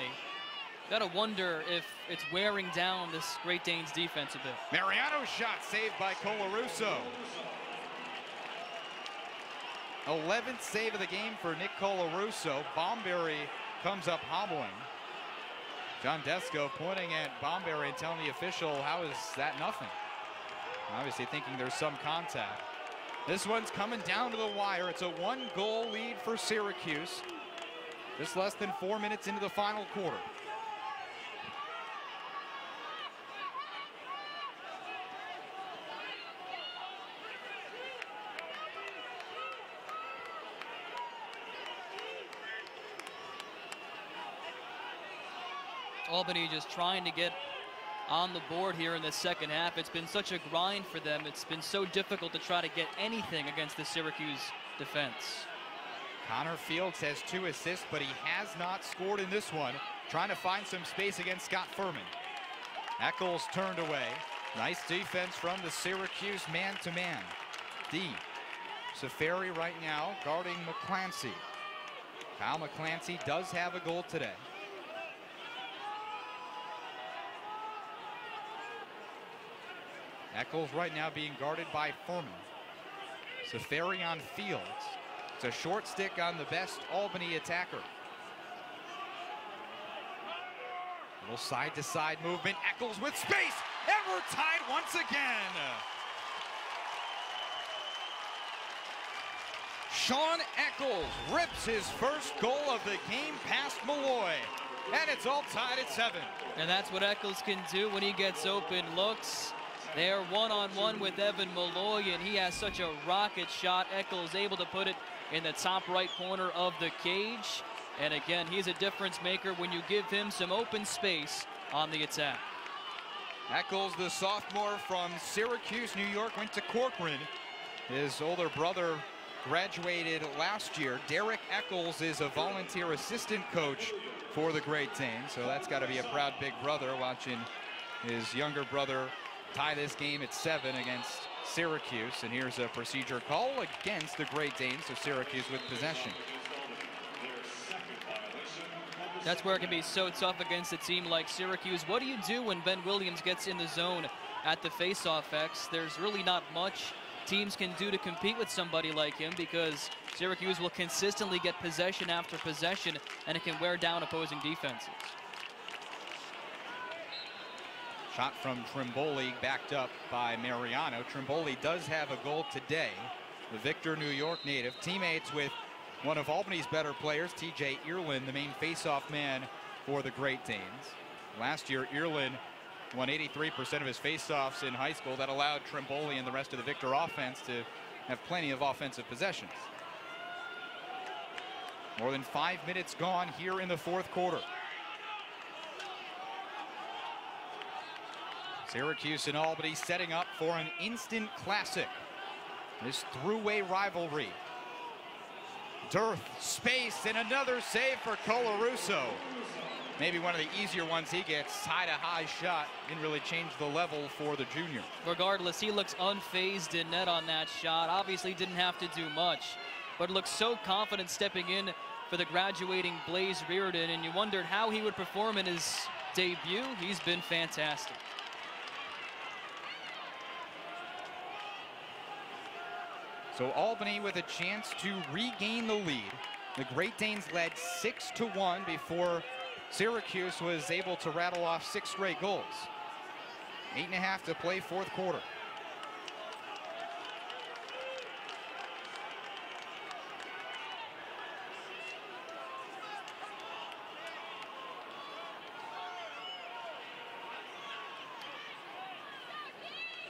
Gotta wonder if it's wearing down this Great Danes defense a bit. Mariano's shot saved by Colarusso. 11th save of the game for Nick Colarusso. Bomberry comes up hobbling. John Desco pointing at Bomberry and telling the official, how is that nothing? Obviously thinking there's some contact. This one's coming down to the wire. It's a 1-goal lead for Syracuse. Just less than 4 minutes into the final quarter. Albany just trying to get on the board here in the second half. It's been such a grind for them. It's been so difficult to try to get anything against the Syracuse defense. Conor Fields has 2 assists, but he has not scored in this one. Trying to find some space against Scott Furman. Eccles turned away. Nice defense from the Syracuse man-to-man. Safari right now guarding McClancy. Kyle McClancy does have a goal today. Eccles right now being guarded by Furman. Safari on Fields. It's a short stick on the best Albany attacker. Little side-to-side movement. Eccles with space, and we're tied once again. Sean Eccles rips his first goal of the game past Malloy, and it's all tied at 7. And that's what Eccles can do when he gets open looks. They're one-on-one with Evan Malloy, and he has such a rocket shot. Eccles able to put it in the top right corner of the cage. And again, he's a difference maker when you give him some open space on the attack. Eccles, the sophomore from Syracuse, New York, went to Corcoran. His older brother graduated last year. Derek Eccles is a volunteer assistant coach for the Great Danes, so that's got to be a proud big brother watching his younger brother tie this game at 7 against Syracuse. And here's a procedure call against the Great Danes, so Syracuse with possession. That's where it can be so tough against a team like Syracuse. What do you do when Ben Williams gets in the zone at the faceoff X? There's really not much teams can do to compete with somebody like him, because Syracuse will consistently get possession after possession, and it can wear down opposing defenses. Shot from Trimboli, backed up by Mariano. Trimboli does have a goal today. The Victor, New York native, teammates with one of Albany's better players, TJ Earlin, the main face-off man for the Great Danes. Last year, Earlin won 83% of his face-offs in high school. That allowed Trimboli and the rest of the Victor offense to have plenty of offensive possessions. More than 5 minutes gone here in the fourth quarter. Syracuse and Albany setting up for an instant classic. This throughway rivalry. Dearth, space, and another save for Colarusso. Maybe one of the easier ones he gets. Tied a high shot. Didn't really change the level for the junior. Regardless, he looks unfazed in net on that shot. Obviously didn't have to do much, but looks so confident stepping in for the graduating Blaze Reardon, and you wondered how he would perform in his debut. He's been fantastic. So Albany with a chance to regain the lead. The Great Danes led 6-1 before Syracuse was able to rattle off 6 straight goals. 8.5 to play, fourth quarter.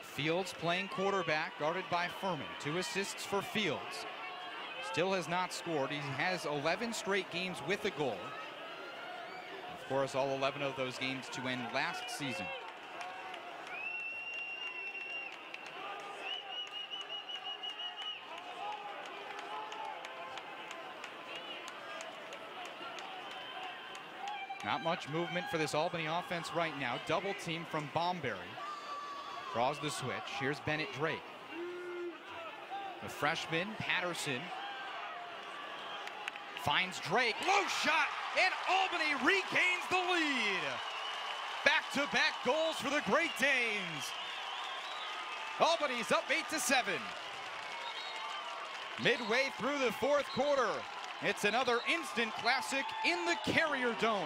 Fields playing quarterback, guarded by Furman. 2 assists for Fields. Still has not scored. He has 11 straight games with a goal. Of course, all 11 of those games to end last season. Not much movement for this Albany offense right now. Double team from Bomberry. Draws the switch. Here's Bennett Drake. The freshman, Patterson, finds Drake. Low shot, and Albany regains the lead. Back-to-back goals for the Great Danes. Albany's up 8-7. Midway through the fourth quarter, it's another instant classic in the Carrier Dome.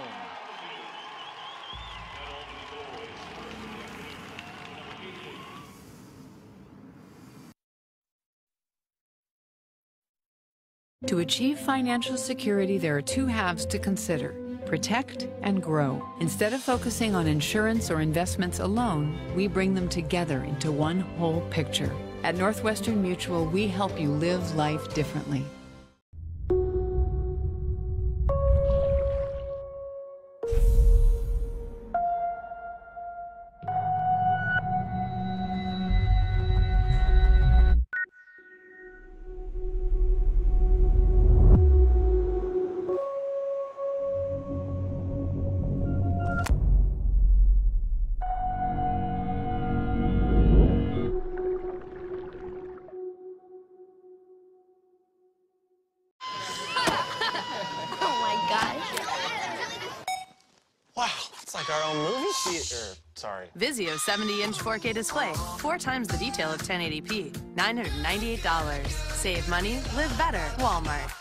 To achieve financial security, there are 2 halves to consider: protect and grow. Instead of focusing on insurance or investments alone, we bring them together into one whole picture. At Northwestern Mutual, we help you live life differently. like our own movie theater. Sorry. Vizio 70-inch 4K display, 4 times the detail of 1080p, $998. Save money, live better, Walmart.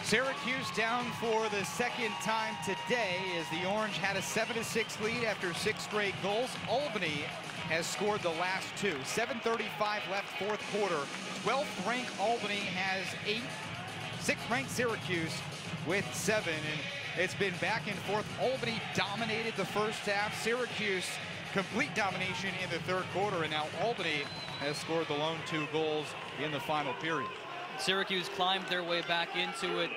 Syracuse down for the second time today as the Orange had a 7-6 lead after 6 straight goals. Albany has scored the last 2. 7:35 left, fourth quarter. 12th ranked Albany has 8. 6th ranked Syracuse with 7. And it's been back and forth. Albany dominated the first half. Syracuse complete domination in the third quarter. And now Albany has scored the lone 2 goals in the final period. Syracuse climbed their way back into it,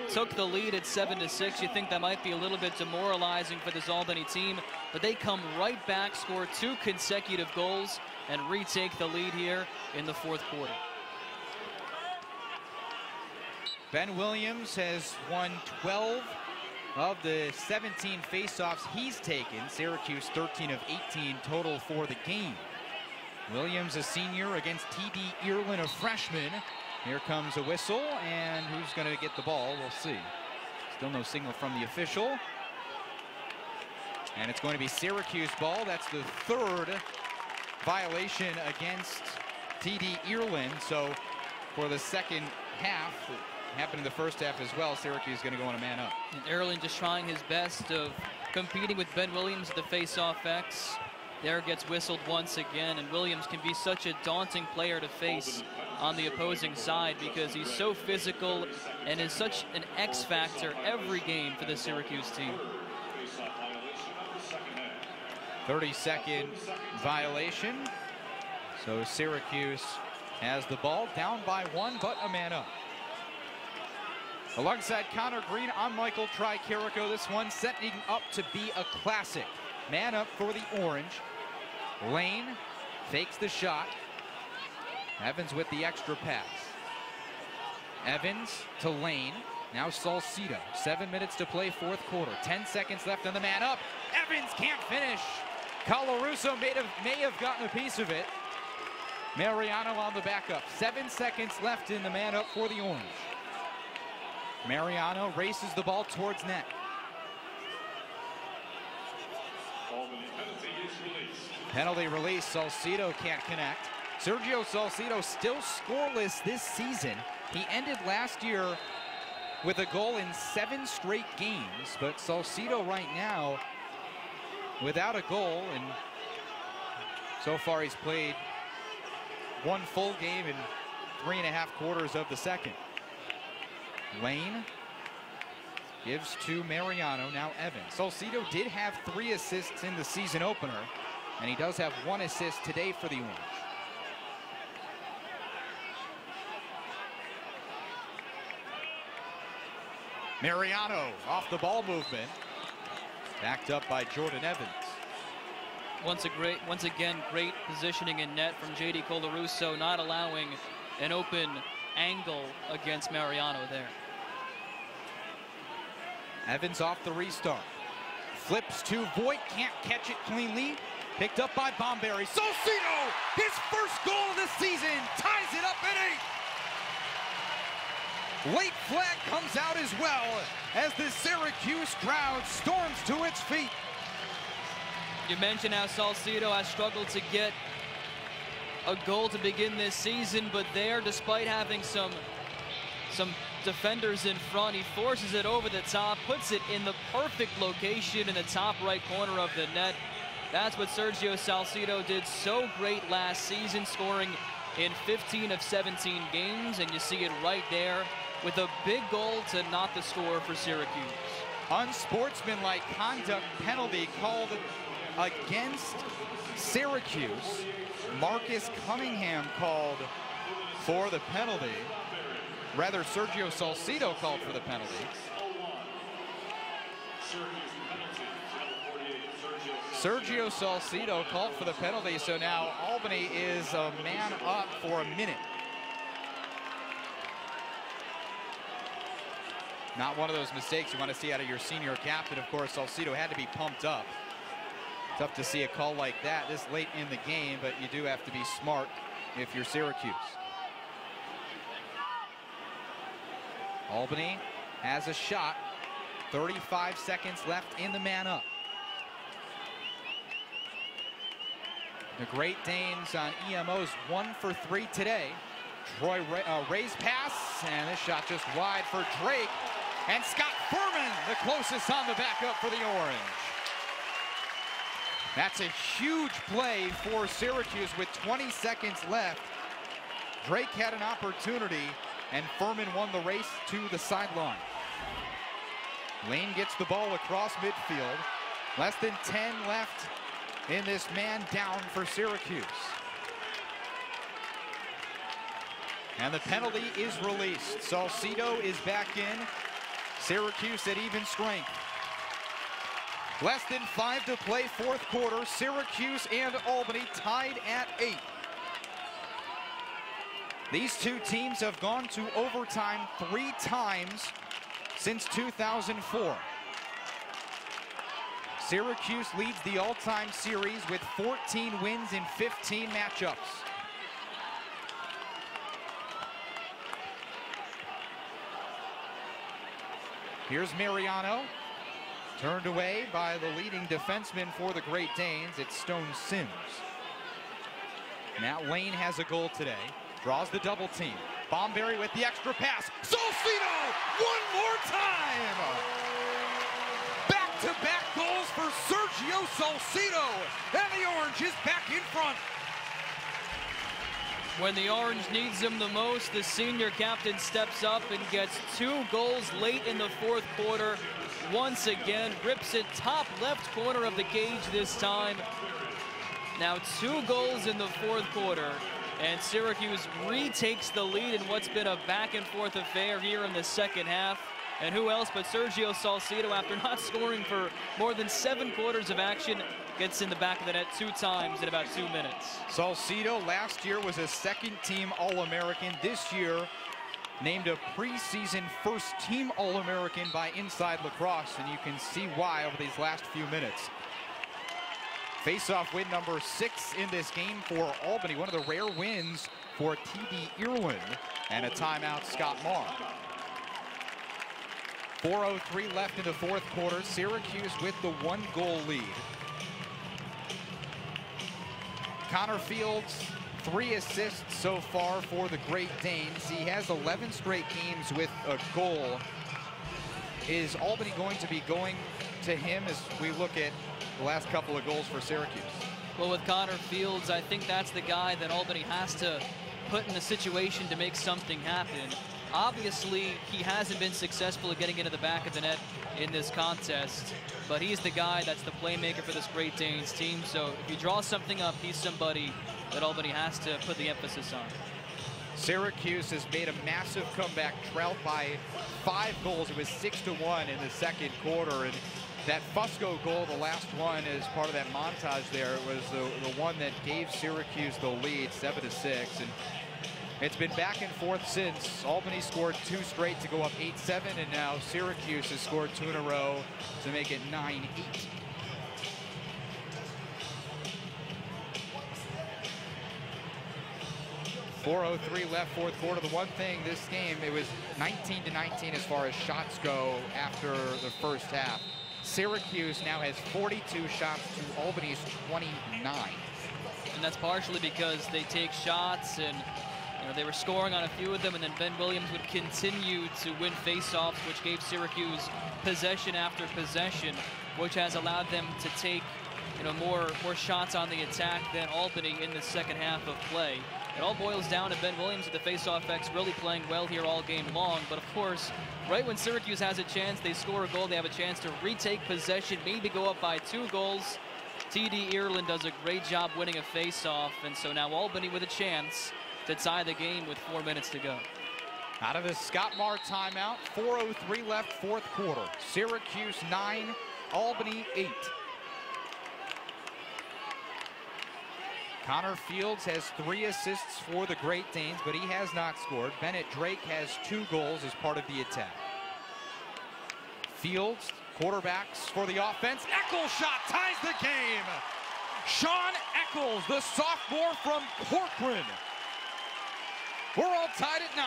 took the lead at 7-6. You think that might be a little bit demoralizing for this Albany team, but they come right back, score 2 consecutive goals, and retake the lead here in the fourth quarter. Ben Williams has won 12 of the 17 faceoffs he's taken. Syracuse 13 of 18 total for the game. Williams, a senior, against T.D. Earlin, a freshman. Here comes a whistle, and who's going to get the ball? We'll see. Still no signal from the official. And it's going to be Syracuse ball. That's the 3rd violation against T.D. Earlin. So for the second half, it happened in the first half as well, Syracuse is going to go on a man up. And Earlin just trying his best of competing with Ben Williams at the face-off X. There gets whistled once again, and Williams can be such a daunting player to face on the opposing side because he's so physical and is such an X factor every game for the Syracuse team. 32nd violation. So Syracuse has the ball, down by 1, but a man up. Alongside Conor Green, I'm Michael Tricarico. This one setting up to be a classic. Man up for the Orange. Lane fakes the shot. Evans with the extra pass. Evans to Lane. Now Salcido. 7 minutes to play, fourth quarter. 10 seconds left on the man up. Evans can't finish. Colarusso may have gotten a piece of it. Mariano on the backup. 7 seconds left in the man up for the Orange. Mariano races the ball towards net. Penalty release. Salcido can't connect. Sergio Salcido still scoreless this season. He ended last year with a goal in 7 straight games, but Salcido right now without a goal, and so far he's played 1 full game in 3.5 quarters of the second. Lane gives to Mariano, now Evans. Salcido did have 3 assists in the season opener, and he does have 1 assist today for the Orange. Mariano off the ball movement, backed up by Jordan Evans. Once again, great positioning in net from J.D. Colarusso, not allowing an open angle against Mariano there. Evans off the restart. Flips to Voigt, can't catch it cleanly. Picked up by Bomberry. Salcido, his first goal of the season, ties it up at 8. Late flag comes out as well as the Syracuse crowd storms to its feet. You mentioned how Salcido has struggled to get a goal to begin this season, but there, despite having some defenders in front, he forces it over the top, puts it in the perfect location in the top right corner of the net. That's what Sergio Salcido did so great last season, scoring in 15 of 17 games, and you see it right there with a big goal to knot the score for Syracuse. Unsportsmanlike conduct penalty called against Syracuse. Marcus Cunningham called for the penalty. Rather, Sergio Salcido called for the penalty. Sergio Salcido called for the penalty, so now Albany is a man up for a minute. Not one of those mistakes you want to see out of your senior captain. Of course, Salcido had to be pumped up. Tough to see a call like that this late in the game, but you do have to be smart if you're Syracuse. Albany has a shot. 35 seconds left in the man up. The Great Danes on EMO's 1 for 3 today. Troy Ray's pass, and this shot just wide for Drake. And Scott Furman, the closest on the backup for the Orange. That's a huge play for Syracuse with 20 seconds left. Drake had an opportunity, and Furman won the race to the sideline. Lane gets the ball across midfield. Less than 10 left in this man down for Syracuse. And the penalty is released. Salcido is back in. Syracuse at even strength. Less than 5 to play, fourth quarter. Syracuse and Albany tied at 8. These two teams have gone to overtime 3 times since 2004. Syracuse leads the all-time series with 14 wins in 15 matchups. Here's Mariano, turned away by the leading defenseman for the Great Danes. It's Stone Sims. Matt Lane has a goal today, draws the double team. Bomberry with the extra pass. Salcido, one more time! Back-to-back goals for Sergio Salcido, and the Orange is back in front. When the Orange needs him the most, the senior captain steps up and gets 2 goals late in the fourth quarter. Once again, rips it top left corner of the cage this time. Now 2 goals in the fourth quarter, and Syracuse retakes the lead in what's been a back and forth affair here in the second half. And who else but Sergio Salcido, after not scoring for more than 7 quarters of action, gets in the back of the net 2 times in about 2 minutes. Salcido last year was a second-team All-American. This year, named a preseason first-team All-American by Inside Lacrosse, and you can see why over these last few minutes. Face-off win number 6 in this game for Albany, one of the rare wins for T.D. Ireland, and a timeout, Scott Marr. 4:03 left in the fourth quarter. Syracuse with the 1-goal lead. Conor Fields, 3 assists so far for the Great Danes. He has 11 straight games with a goal. Is Albany going to be going to him as we look at the last couple of goals for Syracuse? Well, with Conor Fields, I think that's the guy that Albany has to put in a situation to make something happen. Obviously, he hasn't been successful at getting into the back of the net in this contest, but he's the guy that's the playmaker for this Great Danes team. So if he draws something up, he's somebody that Albany has to put the emphasis on. Syracuse has made a massive comeback, trailed by 5 goals. It was 6-1 in the second quarter, and that Fusco goal, the last one, is part of that montage there. It was the one that gave Syracuse the lead, 7-6, and it's been back and forth since. Albany scored 2 straight to go up 8-7, and now Syracuse has scored 2 in a row to make it 9-8. .403 left, fourth quarter. The one thing this game, it was 19-19 as far as shots go after the first half. Syracuse now has 42 shots to Albany's 29. And that's partially because they take shots, and they were scoring on a few of them, and then Ben Williams would continue to win faceoffs, which gave Syracuse possession after possession, which has allowed them to take more shots on the attack than Albany in the second half of play. It all boils down to Ben Williams with the faceoff X really playing well here all game long. But of course, right when Syracuse has a chance, they score a goal, they have a chance to retake possession, maybe go up by 2 goals. T.D. Ireland does a great job winning a faceoff, and so now Albany with a chance to tie the game with 4 minutes to go. Out of the Scott Marr timeout, 4:03 left, fourth quarter. Syracuse 9, Albany 8. Conor Fields has 3 assists for the Great Danes, but he has not scored. Bennett Drake has 2 goals as part of the attack. Fields, quarterbacks for the offense. Eccles shot ties the game. Sean Eccles, the sophomore from Corcoran, We're all tied at 9.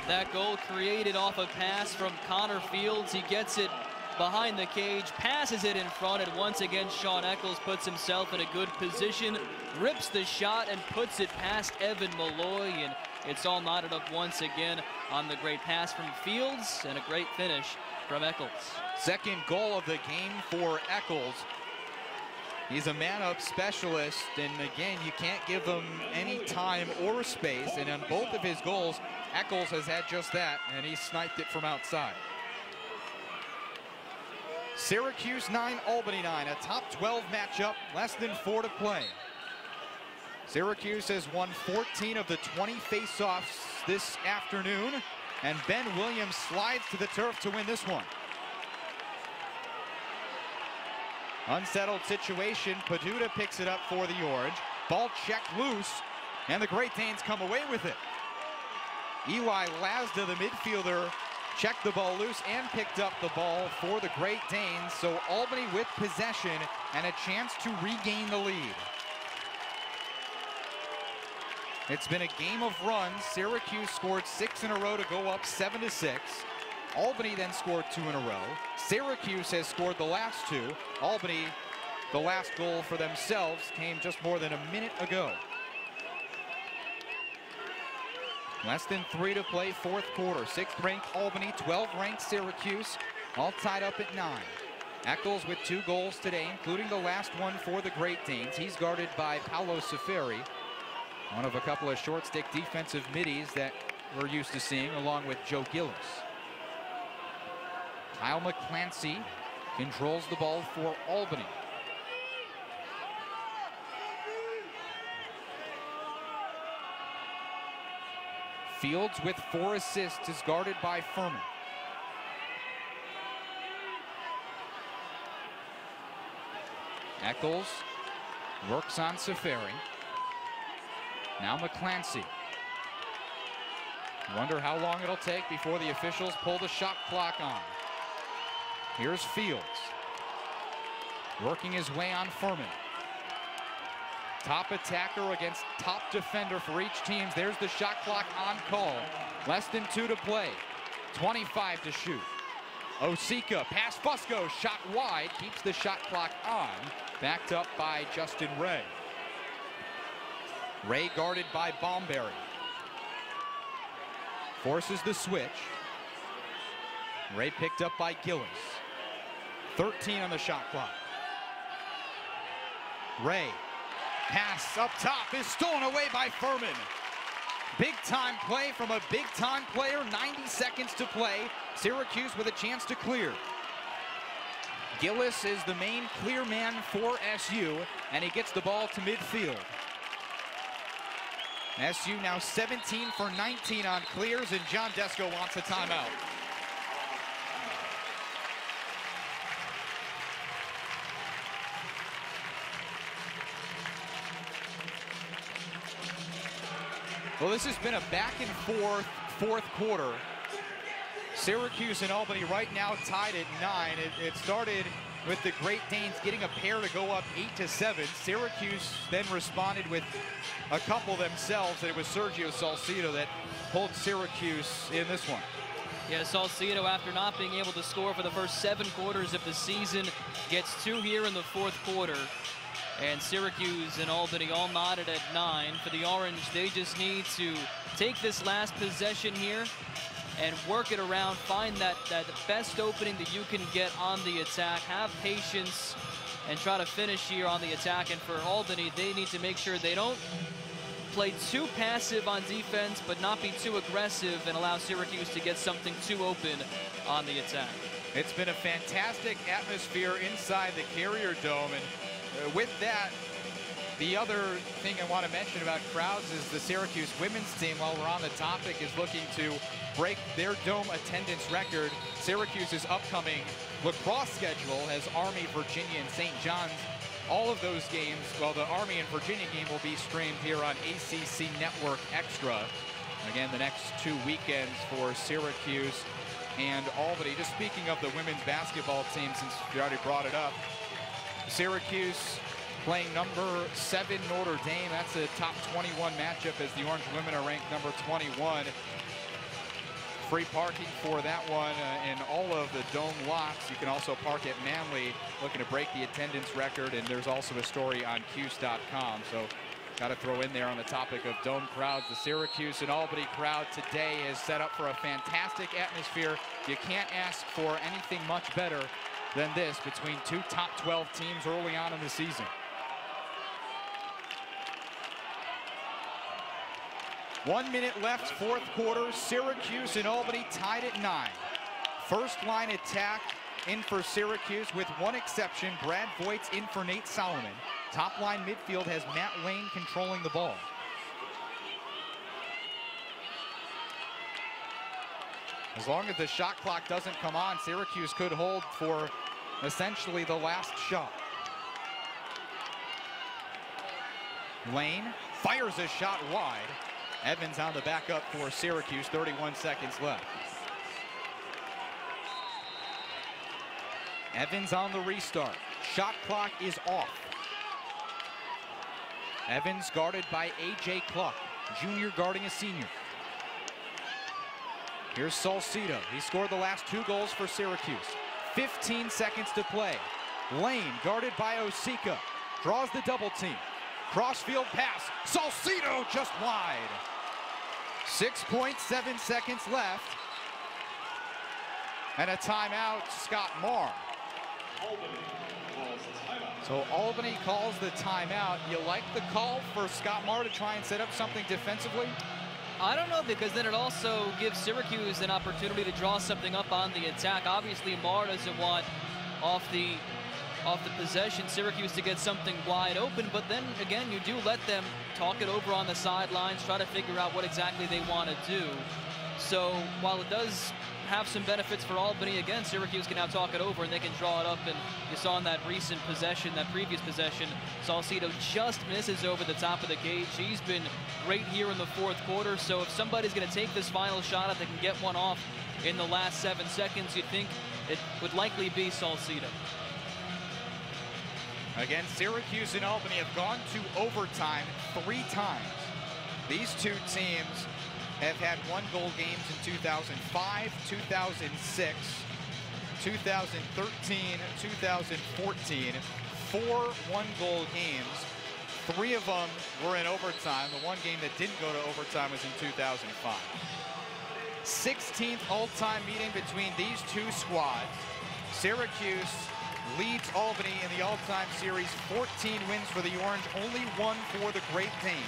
That goal created off a pass from Conor Fields. He gets it behind the cage, passes it in front, and once again Sean Eccles puts himself in a good position, rips the shot, and puts it past Evan Malloy, and it's all knotted up once again on the great pass from Fields and a great finish from Eccles. Second goal of the game for Eccles. He's a man-up specialist, and again, you can't give him any time or space, and on both of his goals, Eccles has had just that, and he sniped it from outside. Syracuse 9, Albany 9, a top 12 matchup, less than 4 to play. Syracuse has won 14 of the 20 face-offs this afternoon, and Ben Williams slides to the turf to win this one. Unsettled situation, Paduta picks it up for the Orange. Ball checked loose, and the Great Danes come away with it. Eli Lasda, the midfielder, checked the ball loose and picked up the ball for the Great Danes. So Albany with possession and a chance to regain the lead. It's been a game of runs. Syracuse scored 6 in a row to go up 7-6. Albany then scored 2 in a row. Syracuse has scored the last 2. Albany, the last goal for themselves, came just more than a minute ago. Less than 3 to play, fourth quarter. 6th ranked Albany, 12th ranked Syracuse, all tied up at 9. Eccles with 2 goals today, including the last one for the Great Danes. He's guarded by Paolo Safari, one of a couple of short stick defensive middies that we're used to seeing, along with Joe Gillis. Kyle McClancy controls the ball for Albany. Fields with 4 assists is guarded by Furman. Eccles works on Safari. Now McClancy. Wonder how long it'll take before the officials pull the shot clock on. Here's Fields. Working his way on Furman. Top attacker against top defender for each team. There's the shot clock on call. Less than 2 to play. 25 to shoot. Osika, pass Fusco, shot wide, keeps the shot clock on. Backed up by Justin Ray. Ray guarded by Bomberry. Forces the switch. Ray picked up by Gillis. 13 on the shot clock. Ray, pass up top is stolen away by Furman. Big time play from a big time player, 90 seconds to play. Syracuse with a chance to clear. Gillis is the main clear man for SU, and he gets the ball to midfield. SU now 17 for 19 on clears, and John Desko wants a timeout. Well, this has been a back and forth fourth quarter. Syracuse and Albany right now tied at 9. It started with the Great Danes getting a pair to go up 8-7. Syracuse then responded with a couple themselves, and it was Sergio Salcido that pulled Syracuse in this one. Yeah, Salcido, after not being able to score for the first 7 quarters of the season, gets 2 here in the fourth quarter. And Syracuse and Albany all knotted at 9. For the Orange, they just need to take this last possession here and work it around, find that best opening that you can get on the attack, have patience, and try to finish here on the attack. And for Albany, they need to make sure they don't play too passive on defense, but not be too aggressive and allow Syracuse to get something too open on the attack. It's been a fantastic atmosphere inside the Carrier Dome, and with that, the other thing I want to mention about crowds is the Syracuse women's team, while we're on the topic, is looking to break their dome attendance record. Syracuse's upcoming lacrosse schedule has Army, Virginia, and St. John's. All of those games, well, the Army and Virginia game will be streamed here on ACC Network Extra. Again, the next 2 weekends for Syracuse and Albany. Just speaking of the women's basketball team, since we already brought it up, Syracuse playing number 7 Notre Dame. That's a top 21 matchup as the Orange women are ranked number 21. Free parking for that one in all of the Dome locks. You can also park at Manly, looking to break the attendance record, and there's also a story on Cuse.com. So got to throw in there on the topic of Dome crowds. The Syracuse and Albany crowd today is set up for a fantastic atmosphere. You can't ask for anything much better than this between two top 12 teams early on in the season. 1 minute left, fourth quarter. Syracuse and Albany tied at 9. First line attack in for Syracuse with one exception. Brad Voigt's in for Nate Solomon. Top line midfield has Matt Lane controlling the ball. As long as the shot clock doesn't come on, Syracuse could hold for essentially the last shot. Lane fires a shot wide. Evans on the backup for Syracuse, 31 seconds left. Evans on the restart. Shot clock is off. Evans guarded by A.J. Cluck, junior guarding a senior. Here's Salcido. He scored the last 2 goals for Syracuse. 15 seconds to play. Lane guarded by Osika. Draws the double team. Crossfield pass. Salcido just wide. 6.7 seconds left. And a timeout, Scott Marr. So Albany calls the timeout. You like the call for Scott Marr to try and set up something defensively? I don't know, because then it also gives Syracuse an opportunity to draw something up on the attack. Obviously, Marr doesn't want off the possession Syracuse to get something wide open, but then again, you do let them talk it over on the sidelines, try to figure out what exactly they want to do. So while it does have some benefits for Albany, again, Syracuse can now talk it over and they can draw it up. And you saw in that recent possession, that previous possession, Salcido just misses over the top of the gauge. He's been great here in the fourth quarter. So if somebody's going to take this final shot, if they can get one off in the last 7 seconds, you'd think it would likely be Salcido. Again, Syracuse and Albany have gone to overtime 3 times. These two teams have had 1-goal games in 2005, 2006, 2013, 2014. 4 1-goal games. 3 of them were in overtime. The one game that didn't go to overtime was in 2005. 16th all-time meeting between these two squads. Syracuse leads Albany in the all-time series. 14 wins for the Orange, only 1 for the Great Danes.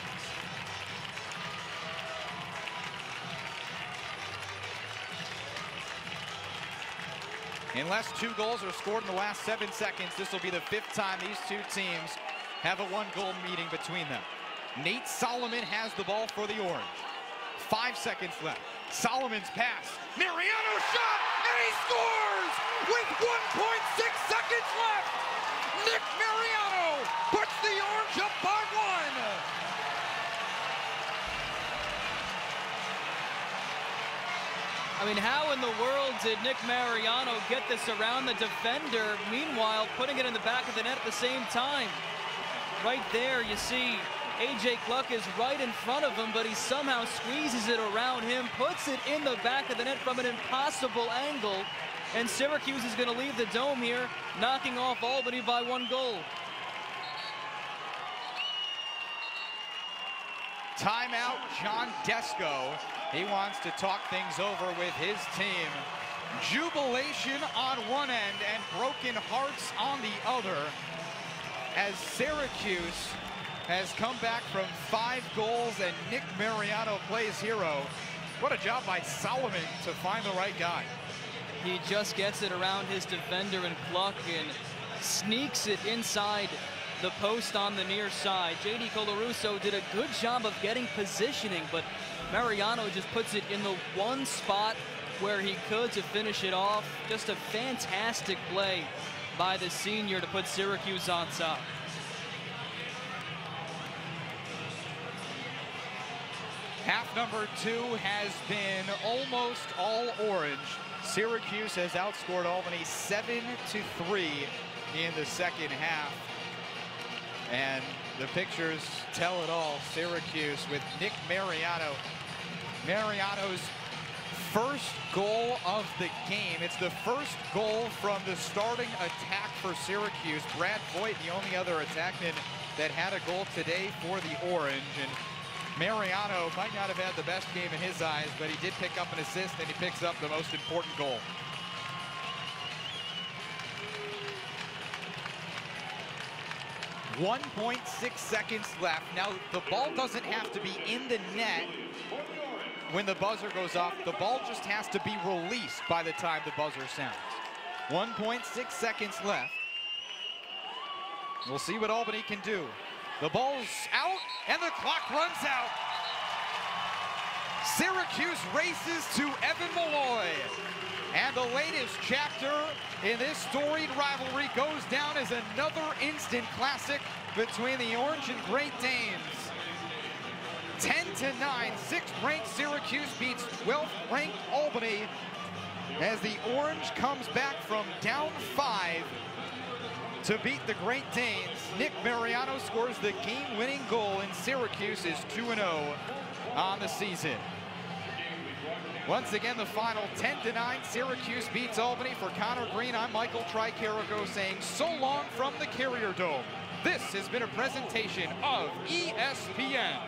Unless 2 goals are scored in the last 7 seconds, this will be the 5th time these two teams have a 1-goal meeting between them. Nate Solomon has the ball for the Orange. 5 seconds left. Solomon's pass. Mariano shot, and he scores with 1.6 seconds left. Nick Mariano puts the Orange up by 1. I mean, how in the world did Nick Mariano get this around the defender, meanwhile putting it in the back of the net at the same time? Right there, you see A.J. Cluck is right in front of him, but he somehow squeezes it around him, puts it in the back of the net from an impossible angle, and Syracuse is going to leave the Dome here, knocking off Albany by 1 goal. Timeout, John Desko. He wants to talk things over with his team. Jubilation on one end and broken hearts on the other, as Syracuse has come back from 5 goals and Nick Mariano plays hero. What a job by Solomon to find the right guy. He just gets it around his defender and Cluck and sneaks it inside the post on the near side. J.D. Colarusso did a good job of getting positioning, but Mariano just puts it in the one spot where he could to finish it off. Just a fantastic play by the senior to put Syracuse on top. Half number 2 has been almost all Orange. Syracuse has outscored Albany 7-3 in the second half. And the pictures tell it all. Syracuse with Nick Mariano. Mariano's first goal of the game. It's the first goal from the starting attack for Syracuse. Brad Voigt, the only other attackman that had a goal today for the Orange. And Mariano might not have had the best game in his eyes, but he did pick up an assist, and he picks up the most important goal. .6 seconds left. Now, the ball doesn't have to be in the net when the buzzer goes off. The ball just has to be released by the time the buzzer sounds. 1.6 seconds left. We'll see what Albany can do. The ball's out, and the clock runs out. Syracuse races to Evan Malloy. And the latest chapter in this storied rivalry goes down as another instant classic between the Orange and Great Danes. 10-9, 6th-ranked Syracuse beats 12th-ranked Albany as the Orange comes back from down 5 to beat the Great Danes. Nick Mariano scores the game-winning goal, and Syracuse is 2-0 on the season. Once again, the final 10-9, Syracuse beats Albany. For Conor Green, I'm Michael Tricarico saying so long from the Carrier Dome. This has been a presentation of ESPN.